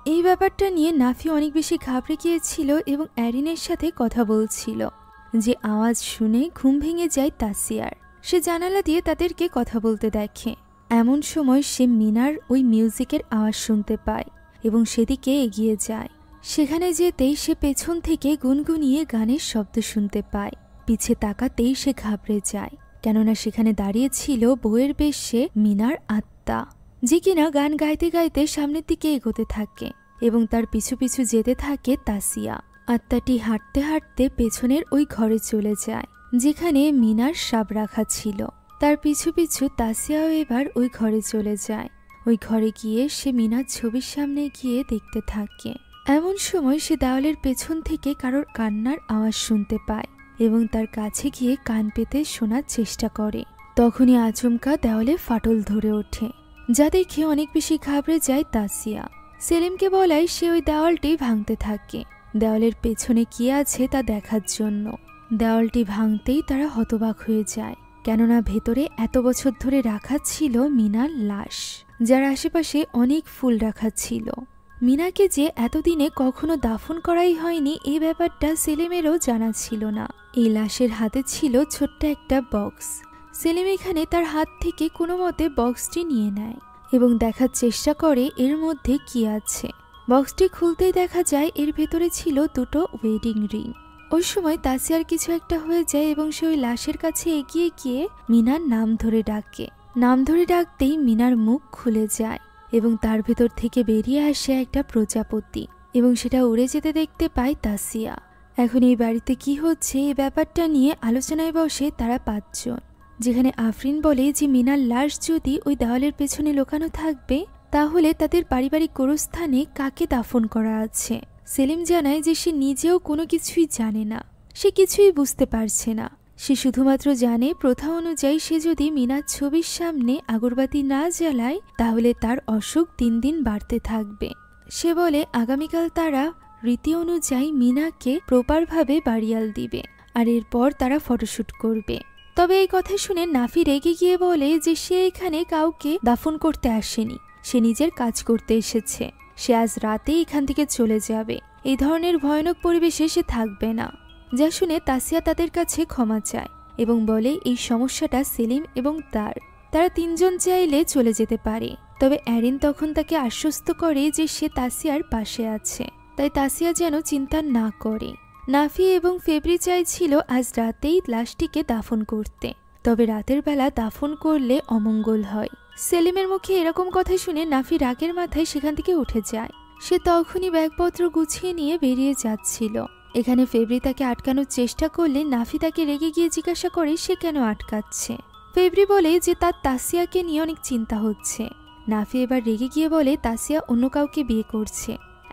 এই ব্যাপারটা নিয়ে নাফি অনেক বেশি ঘাবড়ে গিয়েছিল এবং অ্যারিনের সাথে কথা বলছিল। যে আওয়াজ শুনে ঘুম ভেঙে যায় তাসিয়ার। সে জানালা দিয়ে তাদেরকে কথা বলতে দেখে। এমন সময় সে মিনার ওই মিউজিকের আওয়াজ শুনতে পায় এবং সেদিকে এগিয়ে যায়। সেখানে যেতেই সে পেছন থেকে গুনগুনিয়ে গানের শব্দ শুনতে পায়। পিছে তাকাতেই সে ঘাবড়ে যায়, কেননা সেখানে দাঁড়িয়ে ছিল বউয়ের বেশে মিনার আত্মা, যে কিনা গান গাইতে গাইতে সামনের দিকে এগোতে থাকে এবং তার পিছু পিছু যেতে থাকে তাসিয়া। আত্মাটি হাঁটতে হাঁটতে পেছনের ওই ঘরে চলে যায় যেখানে মিনার সাপ রাখা ছিল। তার পিছু পিছু তাসিয়াও এবার ওই ঘরে চলে যায়। ওই ঘরে গিয়ে সে মিনার ছবির সামনে গিয়ে দেখতে থাকে। এমন সময় সে দেওয়ালের পেছন থেকে কারোর কান্নার আওয়াজ শুনতে পায় এবং তার কাছে গিয়ে কান পেতে শোনার চেষ্টা করে। তখনই আচমকা দেওয়ালে ফাটল ধরে ওঠে, যা দেখে অনেক বেশি ঘাবড়ে যায় তাসিয়া। সেলিমকে বলায় সে ওই দেওয়ালটি ভাঙতে থাকে দেওয়ালের পেছনে কি আছে তা দেখার জন্য। দেওয়ালটি ভাঙতেই তারা হতবাক হয়ে যায়, কেননা ভেতরে এত বছর ধরে রাখা ছিল মিনার লাশ, যার আশেপাশে অনেক ফুল রাখা ছিল। মিনাকে যে এতদিনে কখনো দাফন করাই হয়নি এই ব্যাপারটা সেলিমেরও জানা ছিল না। এই লাশের হাতে ছিল ছোট্ট একটা বক্স। সেলিম এখানে তার হাত থেকে কোনো মতে বক্সটি নিয়ে নেয় এবং দেখার চেষ্টা করে এর মধ্যে কি আছে। বক্সটি খুলতেই দেখা যায় এর ভেতরে ছিল দুটো ওয়েডিং রিং। ওই সময় তাসিয়ার কিছু একটা হয়ে যায় এবং সে ওই লাশের কাছে এগিয়ে গিয়ে মিনার নাম ধরে ডাকে। নাম ধরে ডাকতেই মিনার মুখ খুলে যায় এবং তার ভেতর থেকে বেরিয়ে আসে একটা প্রজাপতি এবং সেটা উড়ে যেতে দেখতে পায় তাসিয়া। এখন এই বাড়িতে কি হচ্ছে এই ব্যাপারটা নিয়ে আলোচনায় বসে তারা 5 জন, যেখানে আফরিন বলে যে মিনার লাশ যদি ওই দেওয়ালের পেছনে লুকানো থাকবে তাহলে তাদের পারিবারিক গোরস্থানে কাকে দাফন করা আছে। সেলিম জানায় যে সে নিজেও কোনো কিছুই জানে না, সে কিছুই বুঝতে পারছে না। সে শুধুমাত্র জানে প্রথা অনুযায়ী সে যদি মিনার ছবির সামনে আগরবাতি না জ্বালায় তাহলে তার অসুখ দিন দিন বাড়তে থাকবে। সে বলে আগামীকাল তারা রীতি অনুযায়ী মিনাকে প্রপারভাবে বাড়িয়াল দিবে আর এরপর তারা ফটোশ্যুট করবে। তবে এই কথা শুনে নাফি রেগে গিয়ে বলে যে সে এখানে কাউকে দাফন করতে আসেনি, সে নিজের কাজ করতে এসেছে। সে আজ রাতেই এখান থেকে চলে যাবে, এই ধরনের ভয়ানক পরিবেশে সে থাকবে না। যা শুনে তাসিয়া তাদের কাছে ক্ষমা চায় এবং বলে এই সমস্যাটা সেলিম এবং তারা 3 জন চাইলে চলে যেতে পারে। তবে অ্যারিন তখন তাকে আশ্বস্ত করে যে সে তাসিয়ার পাশে আছে, তাই তাসিয়া যেন চিন্তা না করে। নাফি এবং ফেব্রি চাইছিল আজ রাতেই লাশটিকে দাফন করতে, তবে রাতের বেলা দাফন করলে অমঙ্গল হয়। সেলিমের মুখে এরকম কথা শুনে নাফি রাগের মাথায় সেখান থেকে উঠে যায়। সে তখনই ব্যাগপত্র গুছিয়ে নিয়ে বেরিয়ে যাচ্ছিল। এখানে ফেব্রি তাকে আটকানোর চেষ্টা করলে নাফি তাকে রেগে গিয়ে জিজ্ঞাসা করে সে কেন আটকাচ্ছে। ফেব্রি বলে যে তার তাসিয়াকে নিয়ে অনেক চিন্তা হচ্ছে। নাফি এবার রেগে গিয়ে বলে তাসিয়া অন্য কাউকে বিয়ে করছে,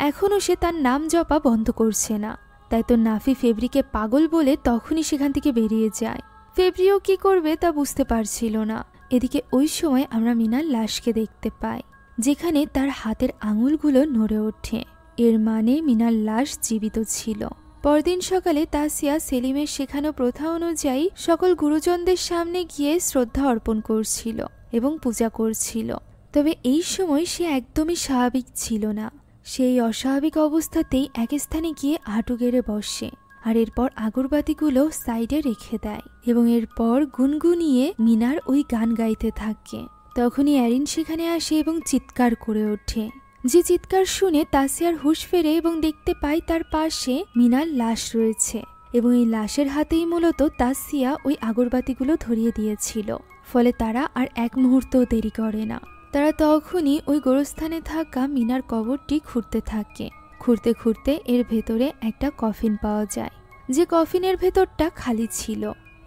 এখনও সে তার নাম জপা বন্ধ করছে না। তাই তো নাফি ফেব্রিকে পাগল বলে তখনই সেখান থেকে বেরিয়ে যায়। ফেব্রিও কি করবে তা বুঝতে পারছিল না। এদিকে ওই সময় আমরা মিনার লাশকে দেখতে পাই, যেখানে তার হাতের আঙুলগুলো নড়ে ওঠে। এর মানে মিনার লাশ জীবিত ছিল। পরদিন সকালে তাসিয়া সেলিমের শেখানো প্রথা অনুযায়ী সকল গুরুজনদের সামনে গিয়ে শ্রদ্ধা অর্পণ করছিল এবং পূজা করছিল। তবে এই সময় সে একদমই স্বাভাবিক ছিল না। সেই অস্বাভাবিক অবস্থাতেই এক স্থানে গিয়ে হাঁটু গেড়ে বসে আর এরপর আগরবাতিগুলো সাইডে রেখে দেয় এবং এরপর গুনগুনিয়ে মিনার ওই গান গাইতে থাকে। তখনই অ্যারিন সেখানে আসে এবং চিৎকার করে ওঠে। যে চিৎকার শুনে তাসিয়ার হুঁশ ফেরে এবং দেখতে পায় তার পাশে মিনার লাশ রয়েছে এবং এই লাশের হাতেই মূলত তাসিয়া ওই আগরবাতিগুলো ধরিয়ে দিয়েছিল। ফলে তারা আর এক মুহূর্তও দেরি করে না। তারা তখনই ওই গোরস্থানে থাকা মিনার কবরটি খুঁড়তে থাকে। খুঁড়তে খুঁড়তে এর ভেতরে একটা কফিন পাওয়া যায়, যে কফিনের ভেতরটা খালি ছিল।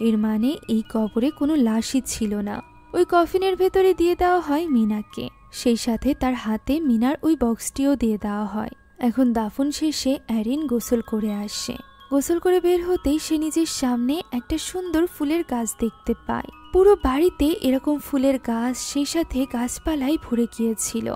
এর মানে এই কবরে কোনো লাশই ছিল না। ওই কফিনের ভেতরে দিয়ে দেওয়া হয় মিনাকে, সেই সাথে তার হাতে মিনার ওই বক্সটিও দিয়ে দেওয়া হয়। এখন দাফন শেষে অ্যারিন গোসল করে আসে। গোসল করে বের হতেই সে নিজের সামনে একটা সুন্দর ফুলের গাছ দেখতে পায়। পুরো বাড়িতে এরকম ফুলের গাছ, সেই সাথে গাছপালায় ভরে গিয়েছিল,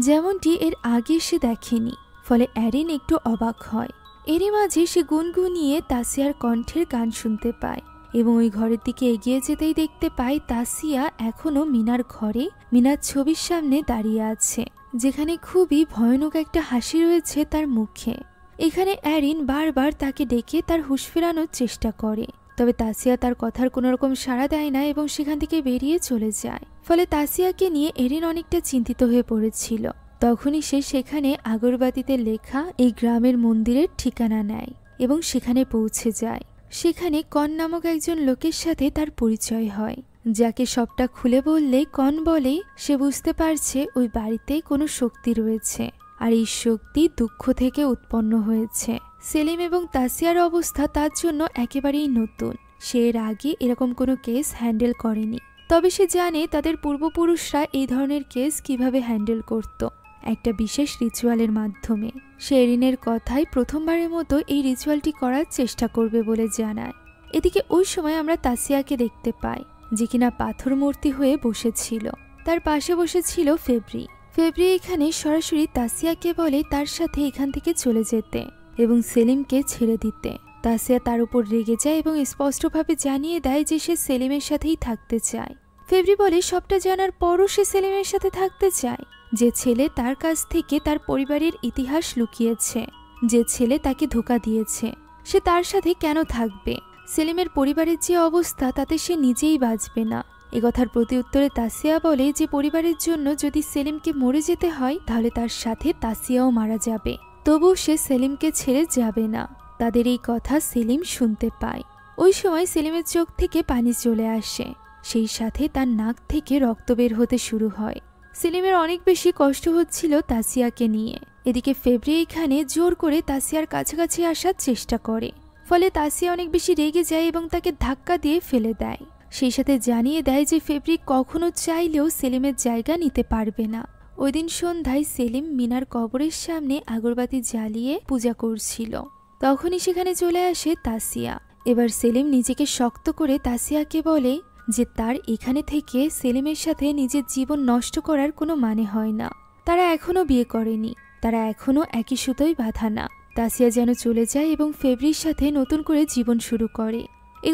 যেমনটি এর আগে সে দেখেনি। ফলে অ্যারিন একটু অবাক হয়। এরই মাঝে সে গুনগুনিয়ে তাসিয়ার কণ্ঠের গান শুনতে পায় এবং ওই ঘরের দিকে এগিয়ে যেতেই দেখতে পায় তাসিয়া এখনো মিনার ঘরে মিনার ছবির সামনে দাঁড়িয়ে আছে। যেখানে খুবই ভয়ানক একটা হাসি রয়েছে তার মুখে। এখানে অ্যারিন বারবার তাকে ডেকে তার হুঁশ ফেরানোর চেষ্টা করে, তবে তাসিয়া তার কথার কোনো রকম সাড়া দেয় না এবং সেখান থেকে বেরিয়ে চলে যায়। ফলে তাসিয়াকে নিয়ে এরিন অনেকটা চিন্তিত হয়ে পড়েছিল। তখনই সে সেখানে আগরবাতিতে লেখা এই গ্রামের মন্দিরের ঠিকানা নেয় এবং সেখানে পৌঁছে যায়। সেখানে কন নামক একজন লোকের সাথে তার পরিচয় হয়, যাকে সবটা খুলে বললে কন বলে সে বুঝতে পারছে ওই বাড়িতে কোনো শক্তি রয়েছে, আর এই শক্তি দুঃখ থেকে উৎপন্ন হয়েছে। সেলিম এবং তাসিয়ার অবস্থা তার জন্য একেবারেই নতুন। সে এর আগে এরকম কোনো কেস হ্যান্ডেল করেনি, তবে সে জানে তাদের পূর্বপুরুষরা এই ধরনের কেস কিভাবে হ্যান্ডেল করত, একটা বিশেষ রিচুয়ালের মাধ্যমে। সে এরিনের কথায় প্রথমবারের মতো এই রিচুয়ালটি করার চেষ্টা করবে বলে জানায়। এদিকে ওই সময় আমরা তাসিয়াকে দেখতে পাই, যে কিনা পাথর মূর্তি হয়ে বসেছিল। তার পাশে বসেছিল ফেব্রি। ফেব্রি এখানে সরাসরি তাসিয়াকে বলে তার সাথে এখান থেকে চলে যেতে এবং সেলিমকে ছেড়ে দিতে। তাসিয়া তার উপর রেগে যায় এবং স্পষ্টভাবে জানিয়ে দেয় যে সে সেলিমের সাথেই থাকতে চায়। ফেব্রি বলে সবটা জানার পরও সে সেলিমের সাথে থাকতে চায়, যে ছেলে তার কাছ থেকে তার পরিবারের ইতিহাস লুকিয়েছে, যে ছেলে তাকে ধোঁকা দিয়েছে, সে তার সাথে কেন থাকবে? সেলিমের পরিবারের যে অবস্থা তাতে সে নিজেই বাঁচবে না। একথার প্রতি উত্তরে তাসিয়া বলে যে পরিবারের জন্য যদি সেলিমকে মরে যেতে হয় তাহলে তার সাথে তাসিয়াও মারা যাবে, তবুও সে সেলিমকে ছেড়ে যাবে না। তাদের এই কথা সেলিম শুনতে পায়। ওই সময় সেলিমের চোখ থেকে পানি চলে আসে, সেই সাথে তার নাক থেকে রক্ত বের হতে শুরু হয়। সেলিমের অনেক বেশি কষ্ট হচ্ছিল তাসিয়াকে নিয়ে। এদিকে ফেব্রি এখানে জোর করে তাসিয়ার কাছাকাছি আসার চেষ্টা করে, ফলে তাসিয়া অনেক বেশি রেগে যায় এবং তাকে ধাক্কা দিয়ে ফেলে দেয়। সেই সাথে জানিয়ে দেয় যে ফেব্রি কখনো চাইলেও সেলিমের জায়গা নিতে পারবে না। ওই দিন সন্ধ্যায় সেলিম মিনার কবরের সামনে আগরবাতি জ্বালিয়ে পূজা করছিল। তখনই সেখানে চলে আসে তাসিয়া। এবার সেলিম নিজেকে শক্ত করে তাসিয়াকে বলে যে তার এখানে থেকে সেলিমের সাথে নিজের জীবন নষ্ট করার কোনো মানে হয় না। তারা এখনো বিয়ে করেনি, তারা এখনো একই সুতোয় বাঁধা না। তাসিয়া যেন চলে যায় এবং ফেব্রির সাথে নতুন করে জীবন শুরু করে।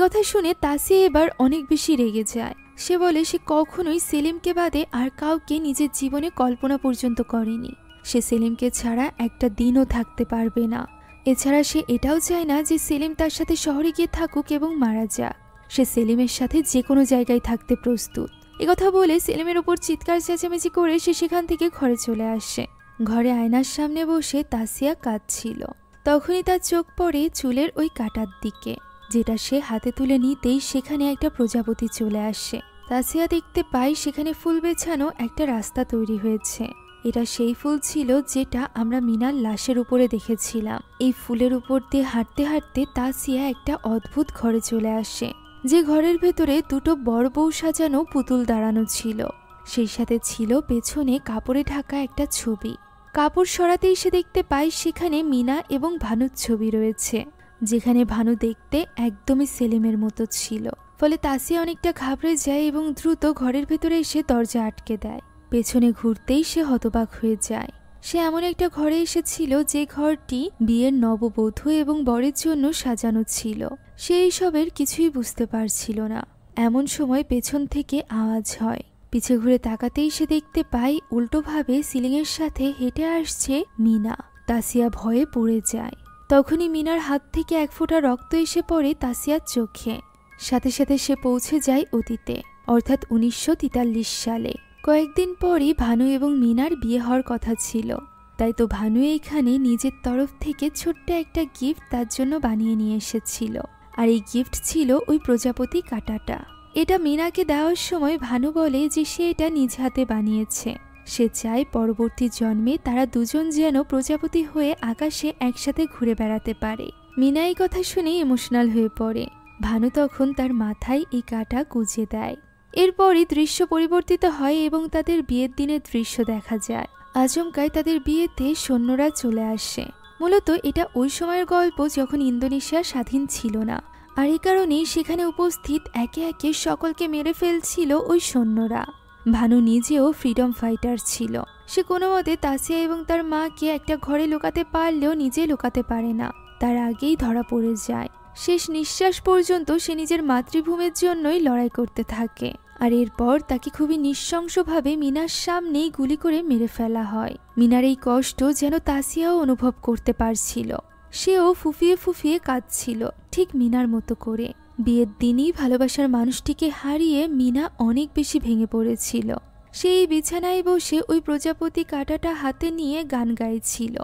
কথা শুনে তাসিয়া এবার অনেক বেশি রেগে যায়। সে বলে সে কখনোই সেলিমকে বাদে আর কাউকে নিজের জীবনে কল্পনা পর্যন্ত করেনি। সে সেলিমকে ছাড়া একটা দিনও থাকতে পারবে না। এছাড়া সে এটাও চায় না যে সেলিম তার সাথে শহরে গিয়ে থাকুক এবং মারা যাক। সে সেলিমের সাথে যে কোনো জায়গায় থাকতে প্রস্তুত। কথা বলে সেলিমের উপর চিৎকার চেঁচামেচি করে সে সেখান থেকে ঘরে চলে আসে। ঘরে আয়নার সামনে বসে তাসিয়া কাঁদছিল। তখনই তার চোখ পড়ে চুলের ওই কাটার দিকে, যেটা সে হাতে তুলে নিতেই সেখানে একটা প্রজাপতি চলে আসে। তাসিয়া দেখতে পায় সেখানে ফুল বেছানো একটা রাস্তা তৈরি হয়েছে। এটা সেই ফুল ছিল যেটা আমরা মিনার লাশের উপরে দেখেছিলাম। এই ফুলের উপর দিয়ে হাঁটতে হাঁটতে তাসিয়া একটা অদ্ভুত ঘরে চলে আসে, যে ঘরের ভেতরে দুটো বড় বউ সাজানো পুতুল দাঁড়ানো ছিল। সেই সাথে ছিল পেছনে কাপড়ে ঢাকা একটা ছবি। কাপড় সরাতেই সে দেখতে পায় সেখানে মিনা এবং ভানুর ছবি রয়েছে, যেখানে ভানু দেখতে একদমই সেলিমের মতো ছিল। ফলে তাসিয়া অনেকটা ঘাবড়ে যায় এবং দ্রুত ঘরের ভেতরে এসে দরজা আটকে দেয়। পেছনে ঘুরতেই সে হতবাক হয়ে যায়। সে এমন একটা ঘরে এসেছিল যে ঘরটি বিয়ের নববধূ এবং বরের জন্য সাজানো ছিল। সে এইসবের কিছুই বুঝতে পারছিল না। এমন সময় পেছন থেকে আওয়াজ হয়। পিছে ঘুরে তাকাতেই সে দেখতে পায় উল্টোভাবে সিলিংয়ের সাথে হেঁটে আসছে মিনা। তাসিয়া ভয়ে পড়ে যায়। তখনই মিনার হাত থেকে এক ফোঁটা রক্ত এসে পড়ে তাসিয়ার চোখে। সাথে সাথে সে পৌঁছে যায় অতীতে, অর্থাৎ 1943 সালে। কয়েকদিন পরই ভানু এবং মিনার বিয়ে হওয়ার কথা ছিল। তাই তো ভানু এখানে নিজের তরফ থেকে ছোট্ট একটা গিফট তার জন্য বানিয়ে নিয়ে এসেছিল। আর এই গিফট ছিল ওই প্রজাপতি কাঁটাটা। এটা মিনাকে দেওয়ার সময় ভানু বলে যে সে এটা নিজ হাতে বানিয়েছে। সে চায় পরবর্তী জন্মে তারা দুজন যেন প্রজাপতি হয়ে আকাশে একসাথে ঘুরে বেড়াতে পারে। মিনা এই কথা শুনে ইমোশনাল হয়ে পড়ে। ভানু তখন তার মাথায় এই কাঁটা গুঁজে দেয়। এরপরই দৃশ্য পরিবর্তিত হয় এবং তাদের বিয়ের দিনের দৃশ্য দেখা যায়। আচমকায় তাদের বিয়েতে সৈন্যরা চলে আসে। মূলত এটা ওই সময়ের গল্প যখন ইন্দোনেশিয়া স্বাধীন ছিল না, আর এই কারণেই সেখানে উপস্থিত একে একে সকলকে মেরে ফেলছিল ওই সৈন্যরা। ভানু নিজেও ফ্রিডম ফাইটার ছিল। সে কোনো মতে তাসিয়া এবং তার মাকে একটা ঘরে লুকাতে পারলেও নিজে লুকাতে পারে না। তার আগেই ধরা পড়ে যায়। শেষ নিঃশ্বাস পর্যন্ত সে নিজের মাতৃভূমির জন্যই লড়াই করতে থাকে। আর এরপর তাকে খুবই নৃশংসভাবে মিনার সামনেই গুলি করে মেরে ফেলা হয়। মিনার এই কষ্ট যেন তাসিয়াও অনুভব করতে পারছিল। সেও ফুফিয়ে ফুফিয়ে কাঁদছিল, ঠিক মিনার মতো করে। বিয়ের দিনই ভালোবাসার মানুষটিকে হারিয়ে মিনা অনেক বেশি ভেঙে পড়েছিল। সেই বিছানায় বসে ওই প্রজাপতি কাঁটাটা হাতে নিয়ে গান গাইছিল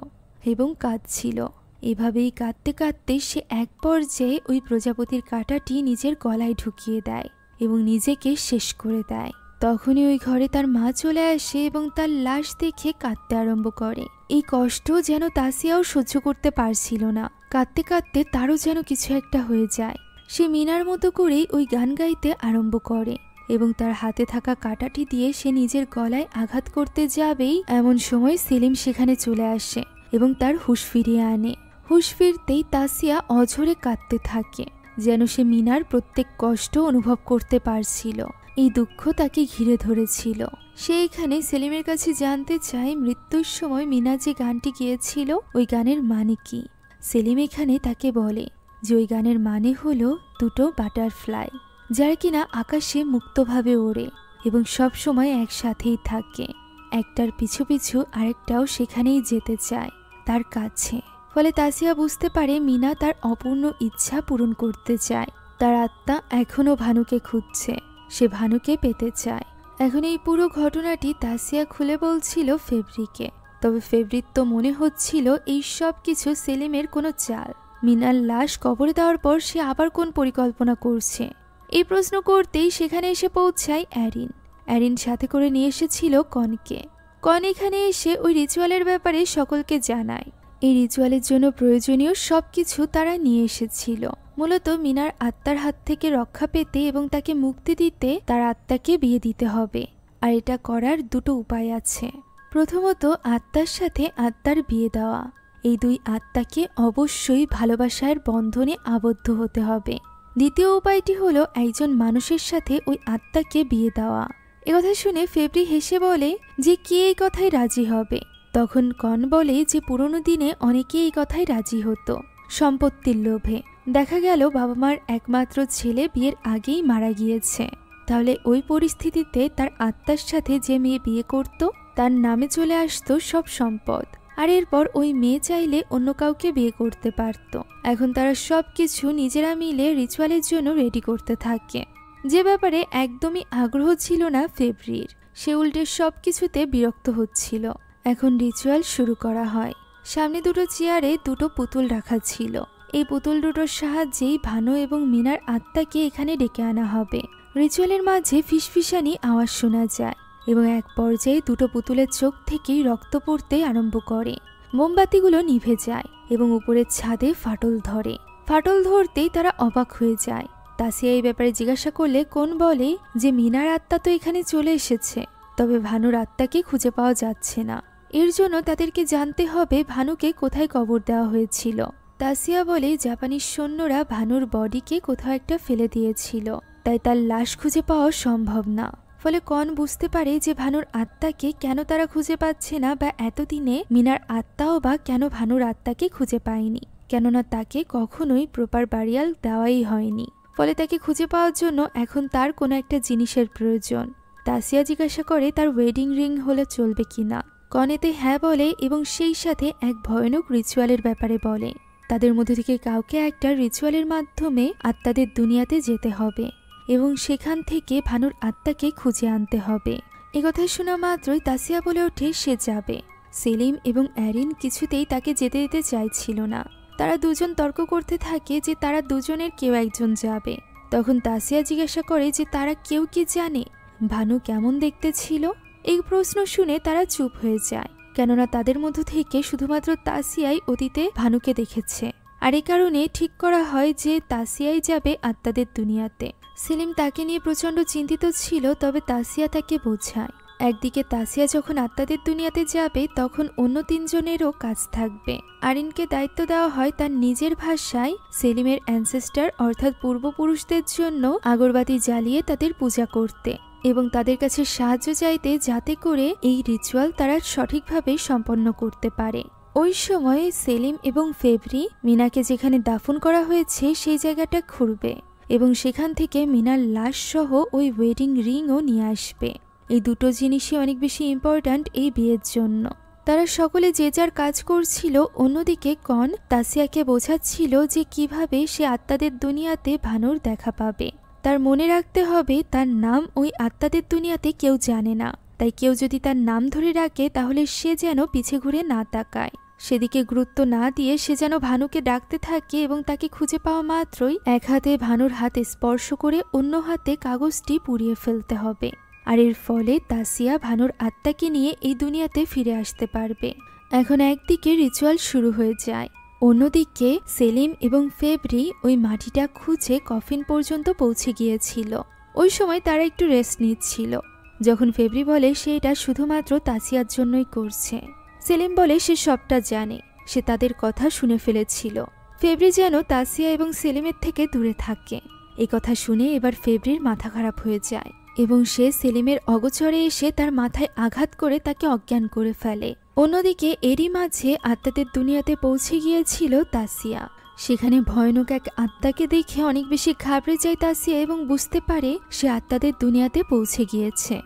এবং কাঁদছিল। এভাবেই কাঁদতে কাঁদতে সে এক পর্যায়ে ওই প্রজাপতির কাঁটাটি নিজের গলায় ঢুকিয়ে দেয় এবং নিজেকে শেষ করে দেয়। তখনই ওই ঘরে তার মা চলে আসে এবং তার লাশ দেখে কাঁদতে আরম্ভ করে। এই কষ্ট যেন তাসিয়াও সহ্য করতে পারছিল না। কাঁদতে কাঁদতে তারও যেন কিছু একটা হয়ে যায়। সে মিনার মতো করেই ওই গান গাইতে আরম্ভ করে এবং তার হাতে থাকা কাঁটাটি দিয়ে সে নিজের গলায় আঘাত করতে যাবেই এমন সময় সেলিম সেখানে চলে আসে এবং তার হুঁশ ফিরিয়ে আনে। হুঁশ ফিরতেই তাসিয়া অঝরে কাঁদতে থাকে, যেন সে মিনার প্রত্যেক কষ্ট অনুভব করতে পারছিল। এই দুঃখ তাকে ঘিরে ধরেছিল। সে এখানে সেলিমের কাছে জানতে চায় মৃত্যুর সময় মিনা যে গানটি গিয়েছিল ওই গানের মানে কি। সেলিম এখানে তাকে বলে যে ওই গানের মানে হলো দুটো বাটারফ্লাই, যার কিনা আকাশে মুক্তভাবে ওড়ে এবং সব সময় একসাথেই থাকে। একটার পিছু পিছু আরেকটাও সেখানেই যেতে চায়, তার কাছে। ফলে তাসিয়া বুঝতে পারে মিনা তার অপূর্ণ ইচ্ছা পূরণ করতে চায়। তার আত্মা এখনও ভানুকে খুঁজছে, সে ভানুকে পেতে চায়। এখন এই পুরো ঘটনাটি তাসিয়া খুলে বলছিল ফেব্রিকে। তবে ফেব্রির তো মনে হচ্ছিল এই সব কিছু সেলিমের কোনো চাল। মিনার লাশ কবরে দেওয়ার পর সে আবার কোন পরিকল্পনা করছে, এই প্রশ্ন করতেই সেখানে এসে পৌঁছায় অ্যারিন। অ্যারিন সাথে করে নিয়ে এসেছিল কনকে। কন এখানে এসে ওই রিচুয়ালের ব্যাপারে সকলকে জানায়। এই রিচুয়ালের জন্য প্রয়োজনীয় সবকিছু তারা নিয়ে এসেছিল। মূলত মিনার আত্মার হাত থেকে রক্ষা পেতে এবং তাকে মুক্তি দিতে তার আত্মাকে বিয়ে দিতে হবে। আর এটা করার দুটো উপায় আছে। প্রথমত, আত্মার সাথে আত্মার বিয়ে দেওয়া। এই দুই আত্মাকে অবশ্যই ভালোবাসার বন্ধনে আবদ্ধ হতে হবে। দ্বিতীয় উপায়টি হলো একজন মানুষের সাথে ওই আত্মাকে বিয়ে দেওয়া। একথা শুনে ফেব্রি হেসে বলে যে কে এই কথায় রাজি হবে। তখন কন বলে যে পুরনো দিনে অনেকে এই কথায় রাজি হতো, সম্পত্তির লোভে। দেখা গেল বাবা মার একমাত্র ছেলে বিয়ের আগেই মারা গিয়েছে, তাহলে ওই পরিস্থিতিতে তার আত্মার সাথে যে মেয়ে বিয়ে করত তার নামে চলে আসতো সব সম্পদ। আর এরপর ওই মেয়ে চাইলে অন্য কাউকে বিয়ে করতে পারত। এখন তারা সবকিছু নিজেরা মিলে রিচুয়ালের জন্য রেডি করতে থাকে, যে ব্যাপারে একদমই আগ্রহ ছিল না ফেব্রির। সে উল্টে সবকিছুতে বিরক্ত হচ্ছিল। এখন রিচুয়াল শুরু করা হয়। সামনে দুটো চেয়ারে দুটো পুতুল রাখা ছিল। এই পুতুল দুটোর সাহায্যেই ভানু এবং মিনার আত্মাকে এখানে ডেকে আনা হবে। রিচুয়ালের মাঝে ফিসফিসানি আওয়াজ শোনা যায় এবং এক পর্যায়ে দুটো পুতুলের চোখ থেকেই রক্ত পড়তে আরম্ভ করে। মোমবাতিগুলো নিভে যায় এবং উপরের ছাদে ফাটল ধরে। ফাটল ধরতেই তারা অবাক হয়ে যায়। তাসিয়া এই ব্যাপারে জিজ্ঞাসা করলে কোন বলে যে মিনার আত্মা তো এখানে চলে এসেছে, তবে ভানুর আত্মাকে খুঁজে পাওয়া যাচ্ছে না। এর জন্য তাদেরকে জানতে হবে ভানুকে কোথায় কবর দেওয়া হয়েছিল। তাসিয়া বলে জাপানিজ সৈন্যরা ভানুর বডিকে কোথাও একটা ফেলে দিয়েছিল, তাই তার লাশ খুঁজে পাওয়া সম্ভব না। ফলে কন বুঝতে পারে যে ভানুর আত্মাকে কেন তারা খুঁজে পাচ্ছে না, বা এতদিনে মিনার আত্মাও বা কেন ভানুর আত্মাকে খুঁজে পায়নি, কেননা তাকে কখনোই প্রপার বারিয়াল দেওয়াই হয়নি। ফলে তাকে খুঁজে পাওয়ার জন্য এখন তার কোনো একটা জিনিসের প্রয়োজন। তাসিয়া জিজ্ঞাসা করে তার ওয়েডিং রিং হলে চলবে কিনা। কন এতে হ্যাঁ বলে এবং সেই সাথে এক ভয়ানক রিচুয়ালের ব্যাপারে বলে। তাদের মধ্যে থেকে কাউকে একটা রিচুয়ালের মাধ্যমে আত্মাদের দুনিয়াতে যেতে হবে এবং সেখান থেকে ভানুর আত্মাকে খুঁজে আনতে হবে। একথা শোনা মাত্রই তাসিয়া বলে ওঠে সে যাবে। সেলিম এবং অ্যারিন কিছুতেই তাকে যেতে দিতে চাইছিল না। তারা দুজন তর্ক করতে থাকে যে তারা দুজনের কেউ একজন যাবে। তখন তাসিয়া জিজ্ঞাসা করে যে তারা কেউ কি জানে ভানু কেমন দেখতে ছিল। এই প্রশ্ন শুনে তারা চুপ হয়ে যায়, কেননা তাদের মধ্য থেকে শুধুমাত্র তাসিয়াই অতীতে ভানুকে দেখেছে। আর এই কারণে ঠিক করা হয় যে তাসিয়াই যাবে আত্মাদের দুনিয়াতে। সেলিম তাকে নিয়ে প্রচণ্ড চিন্তিত ছিল, তবে তাসিয়া তাকে বোঝায় একদিকে তাসিয়া যখন আত্মাদের দুনিয়াতে যাবে তখন অন্য তিনজনেরও কাজ থাকবে। আরিনকে দায়িত্ব দেওয়া হয় তার নিজের ভাষায় সেলিমের অ্যানসেস্টার অর্থাৎ পূর্বপুরুষদের জন্য আগরবাতি জ্বালিয়ে তাদের পূজা করতে এবং তাদের কাছে সাহায্য চাইতে, যাতে করে এই রিচুয়াল তারা সঠিকভাবে সম্পন্ন করতে পারে। ওই সময় সেলিম এবং ফেব্রি মিনাকে যেখানে দাফন করা হয়েছে সেই জায়গাটা ঘুরবে এবং সেখান থেকে মিনার লাশ সহ ওই ওয়েডিং রিংও নিয়ে আসবে। এই দুটো জিনিসই অনেক বেশি ইম্পর্ট্যান্ট এই বিয়ের জন্য। তারা সকলে যে যার কাজ করছিল। অন্যদিকে কন তাসিয়াকে বোঝাচ্ছিল যে কিভাবে সে আত্মাদের দুনিয়াতে ভানুর দেখা পাবে। তার মনে রাখতে হবে তার নাম ওই আত্মাদের দুনিয়াতে কেউ জানে না, তাই কেউ যদি তার নাম ধরে রাখে তাহলে সে যেন পিছে ঘুরে না তাকায়। সেদিকে গুরুত্ব না দিয়ে সে যেন ভানুকে ডাকতে থাকে এবং তাকে খুঁজে পাওয়া মাত্রই এক হাতে ভানুর হাতে স্পর্শ করে অন্য হাতে কাগজটি পুড়িয়ে ফেলতে হবে। আর এর ফলে তাসিয়া ভানুর আত্মাকে নিয়ে এই দুনিয়াতে ফিরে আসতে পারবে। এখন একদিকে রিচুয়াল শুরু হয়ে যায়, অন্যদিকে সেলিম এবং ফেব্রি ওই মাটিটা খুঁজে কফিন পর্যন্ত পৌঁছে গিয়েছিল। ওই সময় তারা একটু রেস্ট নিচ্ছিল, যখন ফেব্রি বলে সে এটা শুধুমাত্র তাসিয়ার জন্যই করছে। সেলিম বলে সে সবটা জানে, সে তাদের কথা শুনে ফেলেছিল। ফেব্রি যেন তাসিয়া এবং সেলিমের থেকে দূরে থাকে। এই কথা শুনে এবার ফেব্রির মাথা খারাপ হয়ে যায় এবং সে সেলিমের অগোচরে এসে তার মাথায় আঘাত করে তাকে অজ্ঞান করে ফেলে। অন্যদিকে এরই মাঝে আত্মাদের দুনিয়াতে পৌঁছে গিয়েছিল তাসিয়া। সেখানে ভয়ানক এক আত্মাকে দেখে অনেক বেশি ঘাবড়ে যায় তাসিয়া এবং বুঝতে পারে সে আত্মাদের দুনিয়াতে পৌঁছে গিয়েছে,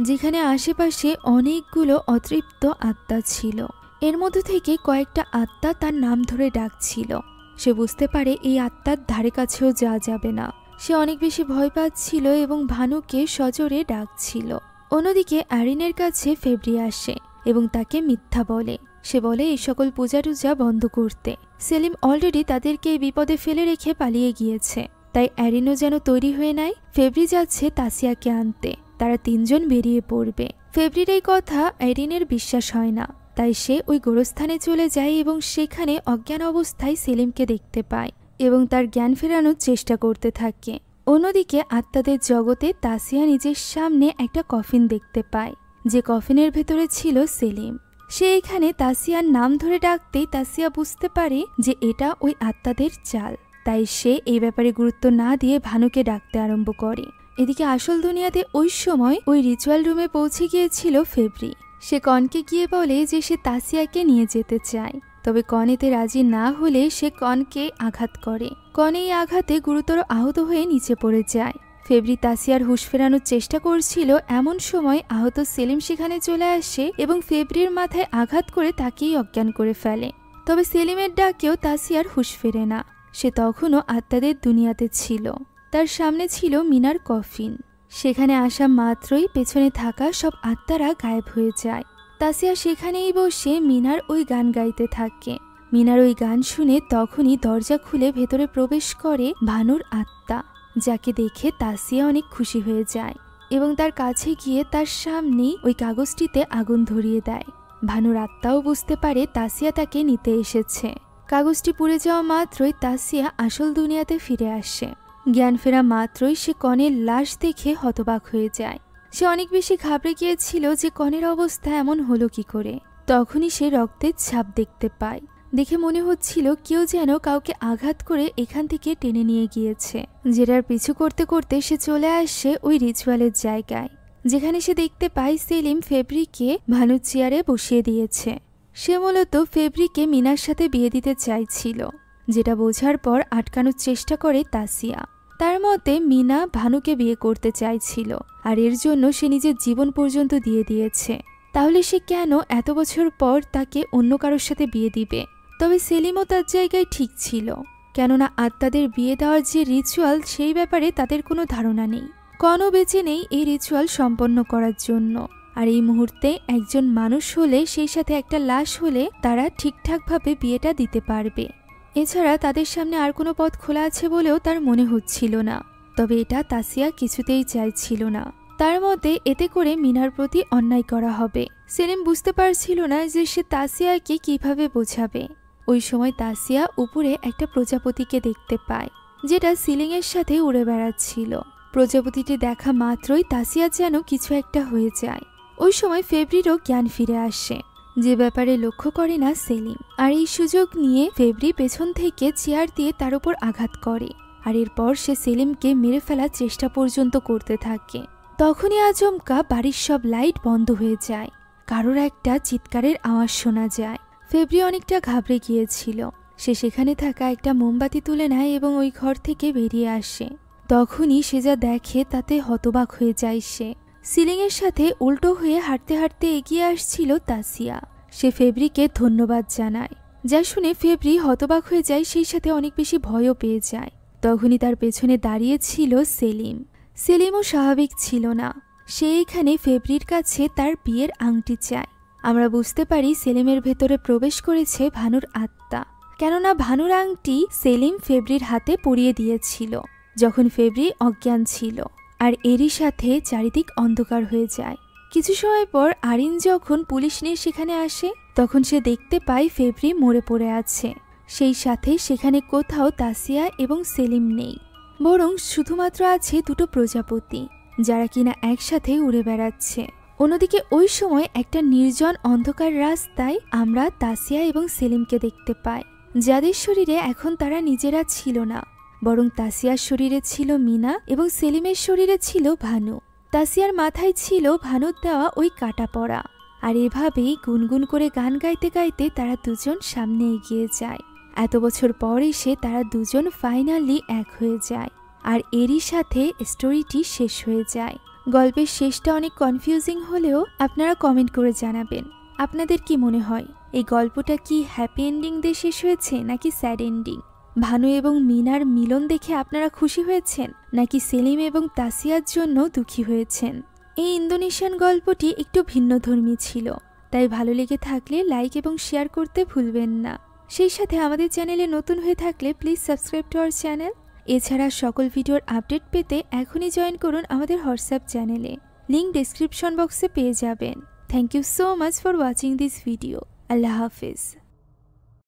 যেখানে আশেপাশে অনেকগুলো অতৃপ্ত আত্মা ছিল। এর মধ্যে থেকে কয়েকটা আত্মা তার নাম ধরে ডাকছিল। সে বুঝতে পারে এই আত্মার ধারে কাছেও যাওয়া যাবে না। সে অনেক বেশি ভয় পাচ্ছিল এবং ভানুকে সজোরে ডাকছিল। অন্যদিকে আরিনের কাছে ফেব্রি আসে এবং তাকে মিথ্যা বলে। সে বলে এই সকল পূজা টুজা বন্ধ করতে। সেলিম অলরেডি তাদেরকে এই বিপদে ফেলে রেখে পালিয়ে গিয়েছে, তাই অ্যারিনও যেন তৈরি হয়ে নেয়। ফেব্রি যাচ্ছে তাসিয়াকে আনতে। তারা তিনজন বেরিয়ে পড়বে। ফেব্রির এই কথা অ্যারিনের বিশ্বাস হয় না, তাই সে ওই গোরস্থানে চলে যায় এবং সেখানে অজ্ঞান অবস্থায় সেলিমকে দেখতে পায় এবং তার জ্ঞান ফেরানোর চেষ্টা করতে থাকে। অন্যদিকে আত্মাদের জগতে তাসিয়া নিজের সামনে একটা কফিন দেখতে পায়, যে কফিনের ভেতরে ছিল সেলিম। সে এখানে তাসিয়ার নাম ধরে ডাকতেই তাসিয়া বুঝতে পারে যে এটা ওই আত্মাদের চাল, তাই সে এই ব্যাপারে গুরুত্ব না দিয়ে ভানুকে ডাকতে আরম্ভ করে। এদিকে আসল দুনিয়াতে ওই সময় ওই রিচুয়াল রুমে পৌঁছে গিয়েছিল ফেব্রি। সে কনকে গিয়ে বলে যে সে তাসিয়াকে নিয়ে যেতে চায়, তবে কন এতে রাজি না হলে সে কনকে আঘাত করে। কন এই আঘাতে গুরুতর আহত হয়ে নিচে পড়ে যায়। ফেব্রি তাসিয়ার হুঁশ ফেরানোর চেষ্টা করছিল, এমন সময় আহত সেলিম সেখানে চলে আসে এবং ফেব্রির মাথায় আঘাত করে তাকেই অজ্ঞান করে ফেলে। তবে সেলিমের ডাকেও তাসিয়ার হুঁশ ফেরে না। সে তখনও আত্মাদের দুনিয়াতে ছিল। তার সামনে ছিল মিনার কফিন। সেখানে আসা মাত্রই পেছনে থাকা সব আত্মারা গায়েব হয়ে যায়। তাসিয়া সেখানেই বসে মিনার ওই গান গাইতে থাকে। মিনার ওই গান শুনে তখনই দরজা খুলে ভেতরে প্রবেশ করে ভানুর আত্মা, যাকে দেখে তাসিয়া অনেক খুশি হয়ে যায় এবং তার কাছে গিয়ে তার সামনেই ওই কাগজটিতে আগুন ধরিয়ে দেয়। ভানুর আত্মাও বুঝতে পারে তাসিয়া তাকে নিতে এসেছে। কাগজটি পুড়ে যাওয়া মাত্রই তাসিয়া আসল দুনিয়াতে ফিরে আসে। জ্ঞান ফেরা মাত্রই সে কনের লাশ দেখে হতবাক হয়ে যায়। সে অনেক বেশি ঘাবড়ে গিয়েছিল যে কনের অবস্থা এমন হলো কি করে। তখনই সে রক্তের ছাপ দেখতে পায়। দেখে মনে হচ্ছিল কেউ যেন কাউকে আঘাত করে এখান থেকে টেনে নিয়ে গিয়েছে। যেটার পিছু করতে করতে সে চলে আসে ওই রিচুয়ালের জায়গায়, যেখানে সে দেখতে পায় সেলিম ফেব্রিকে ভানুর চেয়ারে বসিয়ে দিয়েছে। সে মূলত ফেব্রিকে মিনার সাথে বিয়ে দিতে চাইছিল, যেটা বোঝার পর আটকানোর চেষ্টা করে তাসিয়া। তার মতে মিনা ভানুকে বিয়ে করতে চাইছিল, আর এর জন্য সে নিজের জীবন পর্যন্ত দিয়ে দিয়েছে। তাহলে সে কেন এত বছর পর তাকে অন্য কারোর সাথে বিয়ে দিবে? তবে সেলিমও তার জায়গায় ঠিক ছিল, কেননা আত্মাদের বিয়ে দেওয়ার যে রিচুয়াল সেই ব্যাপারে তাদের কোনো ধারণা নেই। কনও বেঁচে নেই এই রিচুয়াল সম্পন্ন করার জন্য। আর এই মুহূর্তে একজন মানুষ হলে সেই সাথে একটা লাশ হলে তারা ঠিকঠাকভাবে বিয়েটা দিতে পারবে। এছাড়া তাদের সামনে আর কোনো পথ খোলা আছে বলেও তার মনে হচ্ছিল না। তবে এটা তাসিয়া কিছুতেই চাইছিল না। তার মতে এতে করে মিনার প্রতি অন্যায় করা হবে। সেলিম বুঝতে পারছিল না যে সে তাসিয়াকে কিভাবে বোঝাবে। ওই সময় তাসিয়া উপরে একটা প্রজাপতিকে দেখতে পায়, যেটা সিলিংয়ের সাথে উড়ে বেড়াচ্ছিল। প্রজাপতিটি দেখা মাত্রই তাসিয়া যেন কিছু একটা হয়ে যায়। ওই সময় ফেব্রিরও জ্ঞান ফিরে আসে, যে ব্যাপারে লক্ষ্য করে না সেলিম। আর এই সুযোগ নিয়ে ফেব্রি পেছন থেকে চেয়ার দিয়ে তার উপর আঘাত করে, আর এরপর সে সেলিমকে মেরে ফেলার চেষ্টা পর্যন্ত করতে থাকে। তখনই আচমকা বাড়ির সব লাইট বন্ধ হয়ে যায়। কারোর একটা চিৎকারের আওয়াজ শোনা যায়। ফেব্রি অনেকটা ঘাবড়ে গিয়েছিল। সে সেখানে থাকা একটা মোমবাতি তুলে নেয় এবং ওই ঘর থেকে বেরিয়ে আসে। তখনই সে যা দেখে তাতে হতবাক হয়ে যায় সে। সিলিংয়ের সাথে উল্টো হয়ে হাঁটতে হাঁটতে এগিয়ে আসছিল তাসিয়া। সে ফেব্রিকে ধন্যবাদ জানায়, যা শুনে ফেব্রি হতবাক হয়ে যায়, সেই সাথে অনেক বেশি ভয়ও পেয়ে যায়। তখনই তার পেছনে দাঁড়িয়ে ছিল সেলিম। সেলিমও স্বাভাবিক ছিল না। সে এখানে ফেব্রির কাছে তার বিয়ের আংটি চায়। আমরা বুঝতে পারি সেলিমের ভেতরে প্রবেশ করেছে ভানুর আত্মা, কেননা ভানুর আংটি সেলিম ফেব্রির হাতে পরিয়ে দিয়েছিল যখন ফেব্রি অজ্ঞান ছিল, আর এরই সাথে চারিদিক অন্ধকার হয়ে যায়। কিছু সময় পর আরিন যখন পুলিশ নিয়ে সেখানে আসে, তখন সে দেখতে পায় ফেব্রি মরে পড়ে আছে। সেই সাথে সেখানে কোথাও তাসিয়া এবং সেলিম নেই, বরং শুধুমাত্র আছে দুটো প্রজাপতি, যারা কিনা একসাথে উড়ে বেড়াচ্ছে। অন্যদিকে ওই সময় একটা নির্জন অন্ধকার রাস্তায় আমরা তাসিয়া এবং সেলিমকে দেখতে পাই, যাদের শরীরে এখন তারা নিজেরা ছিল না, বরং তাসিয়ার শরীরে ছিল মিনা এবং সেলিমের শরীরে ছিল ভানু। তাসিয়ার মাথায় ছিল ভানুর দেওয়া ওই কাটা পড়া। আর এভাবেই গুনগুন করে গান গাইতে গাইতে তারা দুজন সামনে এগিয়ে যায়। এত বছর পর এসে তারা দুজন ফাইনালি এক হয়ে যায়, আর এরই সাথে স্টোরিটি শেষ হয়ে যায়। গল্পের শেষটা অনেক কনফিউজিং হলেও আপনারা কমেন্ট করে জানাবেন আপনাদের কি মনে হয়, এই গল্পটা কি হ্যাপি এন্ডিং দিয়ে শেষ হয়েছে নাকি স্যাড এন্ডিং? ভানু এবং মিনার মিলন দেখে আপনারা খুশি হয়েছেন নাকি সেলিম এবং তাসিয়ার জন্য দুঃখী হয়েছেন? এই ইন্দোনেশিয়ান গল্পটি একটু ভিন্নধর্মী ছিল, তাই ভালো লেগে থাকলে লাইক এবং শেয়ার করতে ভুলবেন না। সেই সাথে আমাদের চ্যানেলে নতুন হয়ে থাকলে please subscribe to our channel. এছাড়া সকল ভিডিওর আপডেট পেতে এখনই জয়েন করুন আমাদের হোয়াটসঅ্যাপ চ্যানেলে, লিঙ্ক ডেসক্রিপশন বক্সে পেয়ে যাবেন। Thank you so much for watching this video. আল্লাহ হাফেজ।